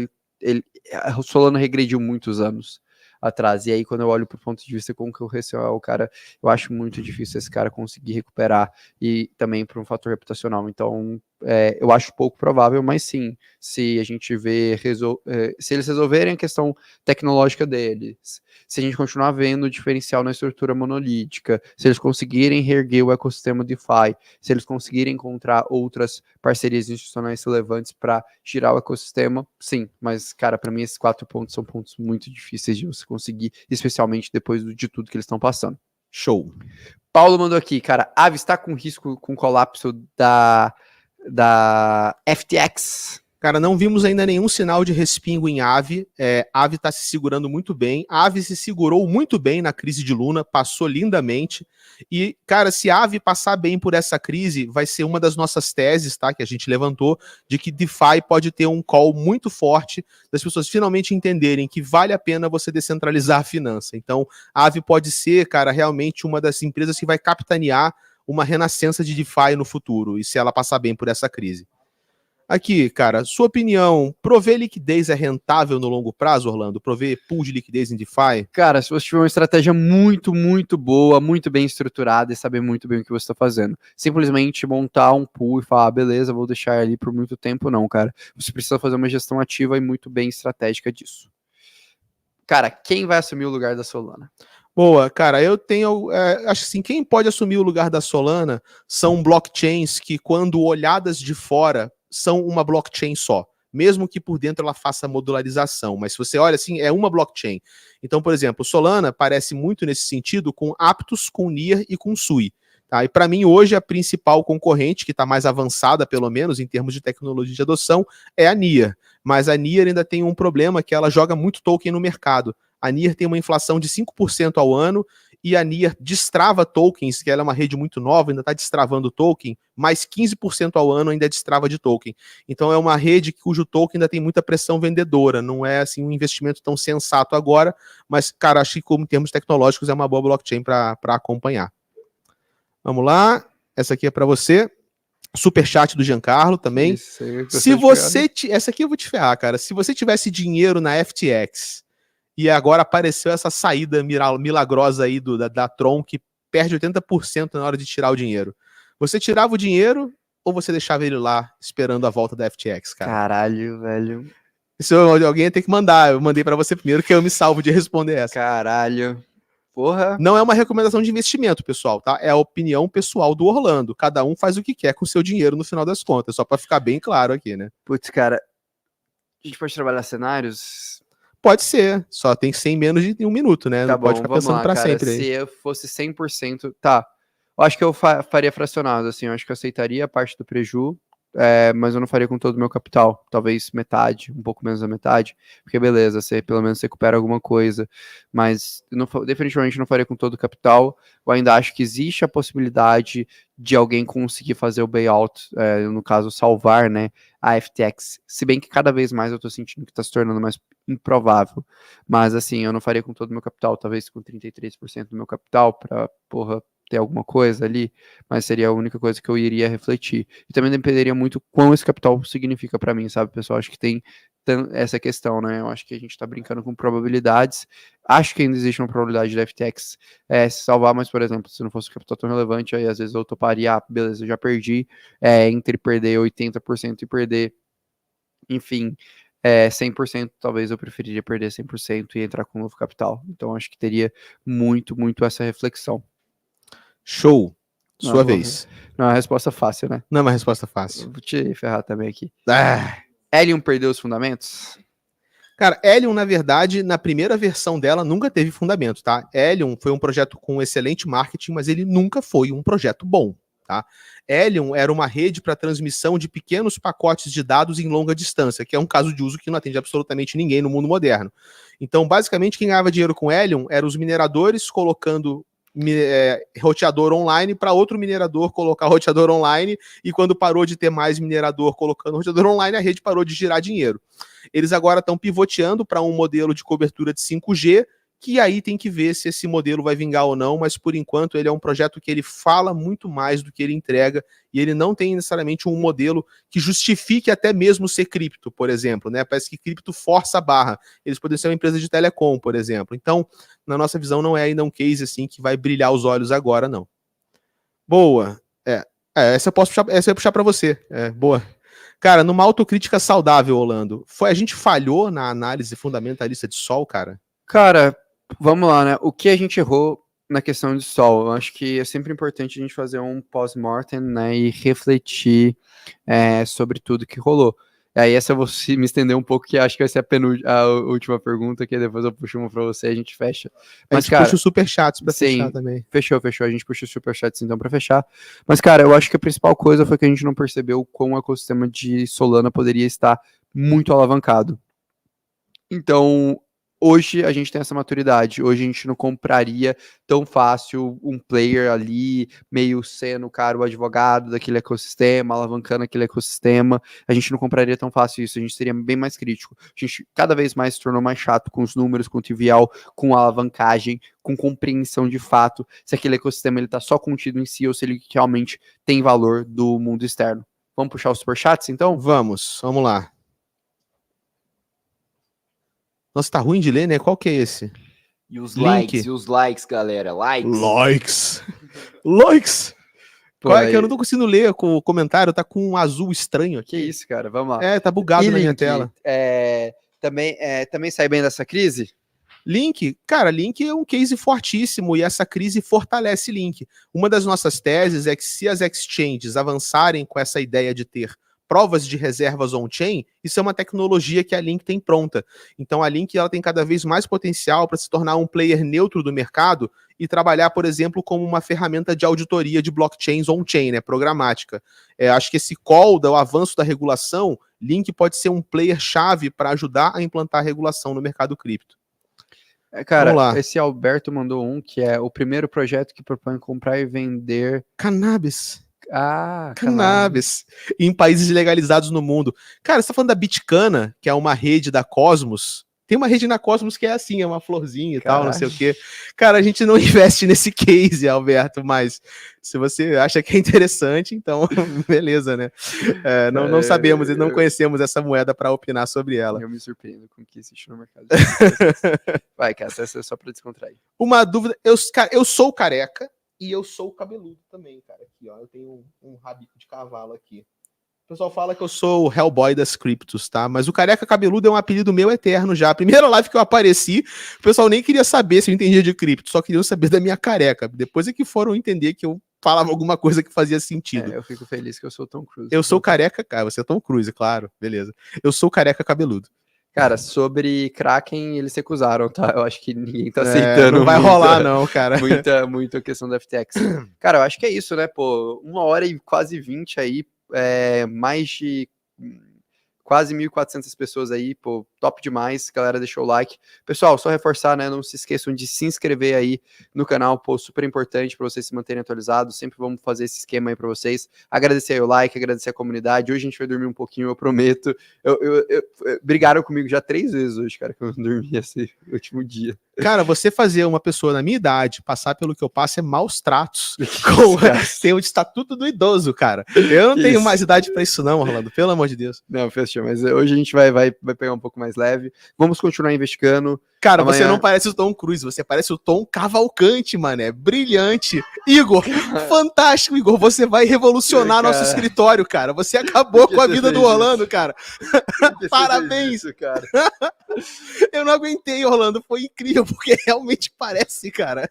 o Solana regrediu muitos anos atrás. E aí, quando eu olho pro ponto de vista concorrencial, cara, eu acho muito difícil esse cara conseguir recuperar. E também por um fator reputacional. Então, eu acho pouco provável, mas sim, se a gente vê, se eles resolverem a questão tecnológica deles, se a gente continuar vendo o diferencial na estrutura monolítica, se eles conseguirem reerguer o ecossistema DeFi, se eles conseguirem encontrar outras parcerias institucionais relevantes para girar o ecossistema, sim, mas, cara, para mim esses 4 pontos são pontos muito difíceis de você conseguir, especialmente depois de tudo que eles estão passando. Show. Paulo mandou aqui, cara, Aave está com risco com colapso da FTX. Cara, não vimos ainda nenhum sinal de respingo em Aave. Aave está se segurando muito bem. Aave se segurou muito bem na crise de Luna, passou lindamente. E, cara, se a Aave passar bem por essa crise, vai ser uma das nossas teses, tá? Que a gente levantou, de que DeFi pode ter um call muito forte das pessoas finalmente entenderem que vale a pena você descentralizar a finança. Então, a Aave pode ser, cara, realmente uma das empresas que vai capitanear uma renascença de DeFi no futuro, e se ela passar bem por essa crise. Aqui, cara, sua opinião, prover liquidez é rentável no longo prazo, Orlando? Prover pool de liquidez em DeFi? Cara, se você tiver uma estratégia muito, muito boa, muito bem estruturada e saber muito bem o que você está fazendo. Simplesmente montar um pool e falar, beleza, vou deixar ali por muito tempo, não, cara. Você precisa fazer uma gestão ativa e muito bem estratégica disso. Cara, quem vai assumir o lugar da Solana? Boa, cara, eu tenho, acho assim, quem pode assumir o lugar da Solana são blockchains que, quando olhadas de fora, são uma blockchain só, mesmo que por dentro ela faça modularização, mas se você olha assim, é uma blockchain. Então, por exemplo, Solana parece muito nesse sentido com Aptos, com NEAR e com Sui. Tá? E para mim, hoje, a principal concorrente, que está mais avançada, pelo menos, em termos de tecnologia de adoção, é a NEAR. Mas a NEAR ainda tem um problema, que ela joga muito token no mercado. A NEAR tem uma inflação de 5% ao ano, e a NEAR destrava tokens, que ela é uma rede muito nova, ainda está destravando token, mais 15% ao ano ainda destrava de token. Então é uma rede cujo token ainda tem muita pressão vendedora, não é assim um investimento tão sensato agora, mas, cara, acho que como em termos tecnológicos é uma boa blockchain para acompanhar. Vamos lá, essa aqui é para você. Superchat do Giancarlo também. Isso, se você... Essa aqui eu vou te ferrar, cara. Se você tivesse dinheiro na FTX e agora apareceu essa saída milagrosa aí da Tron, que perde 80% na hora de tirar o dinheiro, você tirava o dinheiro ou você deixava ele lá esperando a volta da FTX, cara? Caralho, velho. Se alguém ia ter que mandar, eu mandei para você primeiro, que eu me salvo de responder essa. Caralho. Porra. Não é uma recomendação de investimento, pessoal, tá? É a opinião pessoal do Orlando. Cada um faz o que quer com o seu dinheiro no final das contas, só para ficar bem claro aqui, né? Putz, cara, a gente pode trabalhar cenários? Pode ser, só tem que ser em menos de 1 minuto, né? Tá não bom, pode ficar vamos pensando lá, para cara. sempre. Se Aí. eu fosse 100%, tá. Eu acho que eu faria fracionado, assim. Eu acho que eu aceitaria a parte do preju, mas eu não faria com todo o meu capital. Talvez metade, um pouco menos da metade. Porque beleza, você pelo menos recupera alguma coisa. Mas definitivamente não faria com todo o capital. Eu ainda acho que existe a possibilidade de alguém conseguir fazer o bailout, no caso, salvar, né, a FTX. Se bem que cada vez mais eu tô sentindo que tá se tornando mais improvável. Mas assim, eu não faria com todo o meu capital, talvez com 33% do meu capital pra, porra, ter alguma coisa ali, mas seria a única coisa que eu iria refletir. E também dependeria muito quão esse capital significa para mim, sabe, pessoal? Acho que tem essa questão, né? Eu acho que a gente tá brincando com probabilidades. Acho que ainda existe uma probabilidade da FTX se salvar, mas, por exemplo, se não fosse um capital tão relevante, aí às vezes eu toparia, beleza, eu já perdi, entre perder 80% e perder, enfim, 100%, talvez eu preferiria perder 100% e entrar com um novo capital. Então, acho que teria muito, muito essa reflexão. Show. Sua vez. Não é uma resposta fácil, né? Não é uma resposta fácil. Vou te ferrar também aqui. Ah. Helium perdeu os fundamentos? Cara, Helium, na verdade, na primeira versão dela, nunca teve fundamento, tá? Helium foi um projeto com excelente marketing, mas ele nunca foi um projeto bom, tá? Helium era uma rede para transmissão de pequenos pacotes de dados em longa distância, que é um caso de uso que não atende absolutamente ninguém no mundo moderno. Então, basicamente, quem ganhava dinheiro com Helium eram os mineradores colocando roteador online para outro minerador colocar roteador online, e quando parou de ter mais minerador colocando roteador online, a rede parou de girar dinheiro. Eles agora estão pivoteando para um modelo de cobertura de 5G, que aí tem que ver se esse modelo vai vingar ou não, mas por enquanto ele é um projeto que ele fala muito mais do que ele entrega, e ele não tem necessariamente um modelo que justifique até mesmo ser cripto, por exemplo, né? Parece que cripto força a barra. Eles podem ser uma empresa de telecom, por exemplo. Então, na nossa visão, não é ainda um case assim que vai brilhar os olhos agora, não. Boa. Essa eu posso puxar, essa eu ia puxar para você. Boa. Cara, numa autocrítica saudável, Orlando, a gente falhou na análise fundamentalista de Sol, cara? Cara, vamos lá, né? O que a gente errou na questão de Sol? Eu acho que é sempre importante a gente fazer um pós-mortem, né? E refletir sobre tudo que rolou. Aí essa eu vou me estender um pouco, que acho que vai ser a última pergunta, que depois eu puxo uma pra você e a gente fecha. Mas, a gente puxa os superchats pra fechar também. Fechou. A gente puxa os superchats então pra fechar. Mas, cara, eu acho que a principal coisa foi que a gente não percebeu como o ecossistema de Solana poderia estar muito alavancado. Então, hoje a gente tem essa maturidade, hoje a gente não compraria tão fácil um player ali, meio sendo, cara, o advogado daquele ecossistema, alavancando aquele ecossistema, a gente não compraria tão fácil isso, a gente seria bem mais crítico. A gente cada vez mais se tornou mais chato com os números, com o trivial, com a alavancagem, com compreensão de fato, se aquele ecossistema ele tá só contido em si ou se ele realmente tem valor do mundo externo. Vamos puxar os superchats, então? Vamos lá. Nossa, tá ruim de ler, né? Qual que é esse? E os likes, galera. Likes. Pô, Qual é que eu não tô conseguindo ler com o comentário? Tá com um azul estranho aqui. Que isso, cara? Vamos lá. Tá bugado na minha tela. Também sai bem dessa crise? Link, cara, Link é um case fortíssimo e essa crise fortalece Link. Uma das nossas teses é que se as exchanges avançarem com essa ideia de ter provas de reservas on-chain, isso é uma tecnologia que a Link tem pronta. Então a Link ela tem cada vez mais potencial para se tornar um player neutro do mercado e trabalhar, por exemplo, como uma ferramenta de auditoria de blockchains on-chain, né, programática. Acho que esse call do avanço da regulação, Link pode ser um player chave para ajudar a implantar a regulação no mercado cripto. Cara, esse Alberto mandou um que é o primeiro projeto que propõe comprar e vender cannabis. Cannabis. Em países legalizados no mundo. Cara, você tá falando da Bitcana, que é uma rede da Cosmos. Tem uma rede na Cosmos que é assim, é uma florzinha e tal, não sei o quê. Cara, a gente não investe nesse case, Alberto, mas se você acha que é interessante, então beleza, né? Não sabemos, não conhecemos essa moeda para opinar sobre ela. Eu me surpreendo com o que existe no mercado. Vai, cara, essa é só para descontrair. Uma dúvida, eu sou careca, e eu sou cabeludo também, cara. Aqui, ó, eu tenho um rabico de cavalo aqui. O pessoal fala que eu sou o Hellboy das criptos, tá? Mas o careca cabeludo é um apelido meu eterno já. A primeira live que eu apareci, o pessoal nem queria saber se eu entendia de cripto, só queriam saber da minha careca. Depois é que foram entender que eu falava alguma coisa que fazia sentido. Eu fico feliz que eu sou o Tom Cruise. Eu sou careca, cara. Você é Tom Cruise, claro. Beleza. Eu sou careca cabeludo. Cara, sobre Kraken, eles recusaram, tá? Eu acho que ninguém tá aceitando. Não vai rolar, não, cara. Muita questão da FTX. Cara, eu acho que é isso, né, pô? 1h e quase 20 aí, mais de quase 1.400 pessoas aí, pô, top demais, galera deixou o like. Pessoal, só reforçar, né, não se esqueçam de se inscrever aí no canal, pô, super importante para vocês se manterem atualizados, sempre vamos fazer esse esquema aí para vocês. Agradecer aí o like, agradecer a comunidade, hoje a gente vai dormir um pouquinho, eu prometo. Brigaram comigo já 3 vezes hoje, cara, que eu não dormi esse último dia. Cara, você fazer uma pessoa na minha idade passar pelo que eu passo é maus tratos. Tem o estatuto do idoso, cara. Eu não tenho mais idade pra isso não, Orlando, pelo amor de Deus. Não, fechou, mas hoje a gente vai pegar um pouco mais leve. Vamos continuar investigando. Cara, amanhã... você não parece o Tom Cruise, você parece o Tom Cavalcante, mané. Brilhante. Igor, fantástico, Igor. Você vai revolucionar nosso escritório, cara. Você acabou com a vida do Orlando, cara. Parabéns. Isso, cara. Eu não aguentei, Orlando. Foi incrível, porque realmente parece, cara.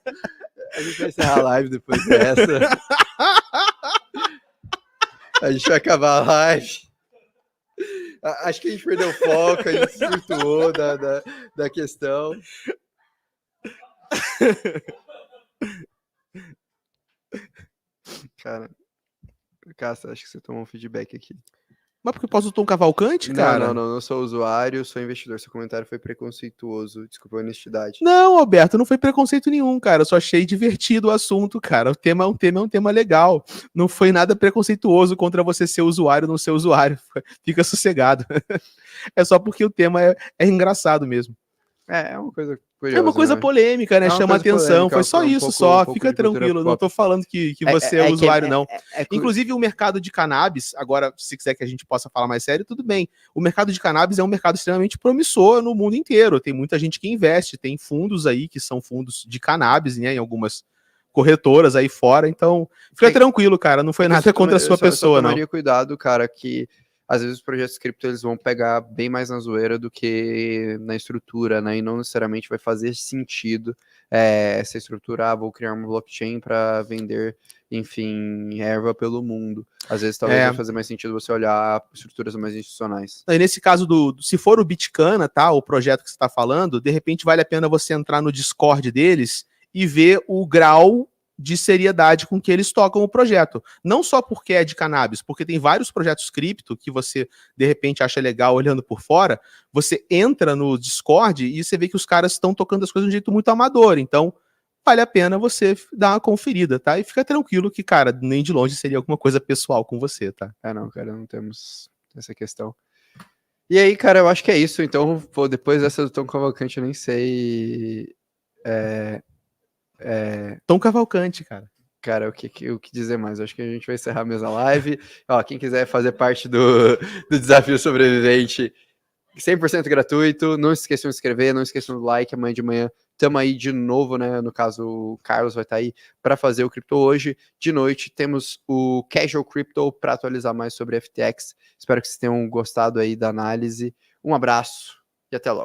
A gente vai encerrar a live depois dessa. A gente vai acabar a live. Acho que a gente perdeu o foco, a gente se desvirtuou da questão. Cara, Cássio, acho que você tomou um feedback aqui. Mas porque eu posso Tom Cavalcante, cara? Não sou usuário, sou investidor. Seu comentário foi preconceituoso. Desculpa a honestidade. Não, Alberto, não foi preconceito nenhum, cara. Eu só achei divertido o assunto, cara. O tema é um tema legal. Não foi nada preconceituoso contra você ser usuário ou não ser usuário. Fica sossegado. É só porque o tema é engraçado mesmo. É uma coisa curiosa. É uma coisa polêmica, né? Chama atenção. Polêmica, foi só isso, só. Fica tranquilo. Não tô falando que você é usuário, não. Inclusive, o mercado de cannabis, agora, se quiser que a gente possa falar mais sério, tudo bem. O mercado de cannabis é um mercado extremamente promissor no mundo inteiro. Tem muita gente que investe, tem fundos aí que são fundos de cannabis, né? Em algumas corretoras aí fora. Então, fica tranquilo, cara. Não foi nada contra a sua pessoa, não. Eu tomaria cuidado, cara, que às vezes os projetos cripto eles vão pegar bem mais na zoeira do que na estrutura, né? E não necessariamente vai fazer sentido essa estrutura, vou criar uma blockchain para vender, enfim, erva pelo mundo. Às vezes talvez vai fazer mais sentido você olhar estruturas mais institucionais. E nesse caso se for o Bitcana, tá? O projeto que você está falando, de repente vale a pena você entrar no Discord deles e ver o grau de seriedade com que eles tocam o projeto. Não só porque é de cannabis, porque tem vários projetos cripto que você, de repente, acha legal olhando por fora, você entra no Discord e você vê que os caras estão tocando as coisas de um jeito muito amador. Então, vale a pena você dar uma conferida, tá? E fica tranquilo que, cara, nem de longe seria alguma coisa pessoal com você, tá? Não, cara, não temos essa questão. E aí, cara, eu acho que é isso. Então, pô, depois dessa do Tom Cavalcante, eu nem sei... Tom Cavalcante, cara. Cara, o que dizer mais? Acho que a gente vai encerrar a mesma live. Ó, quem quiser fazer parte do Desafio Sobrevivente, 100% gratuito. Não se esqueçam de se inscrever, não esqueçam do like. Amanhã de manhã estamos aí de novo, né? No caso, o Carlos vai estar aí para fazer o Crypto hoje. De noite temos o Casual Crypto para atualizar mais sobre FTX. Espero que vocês tenham gostado aí da análise. Um abraço e até logo.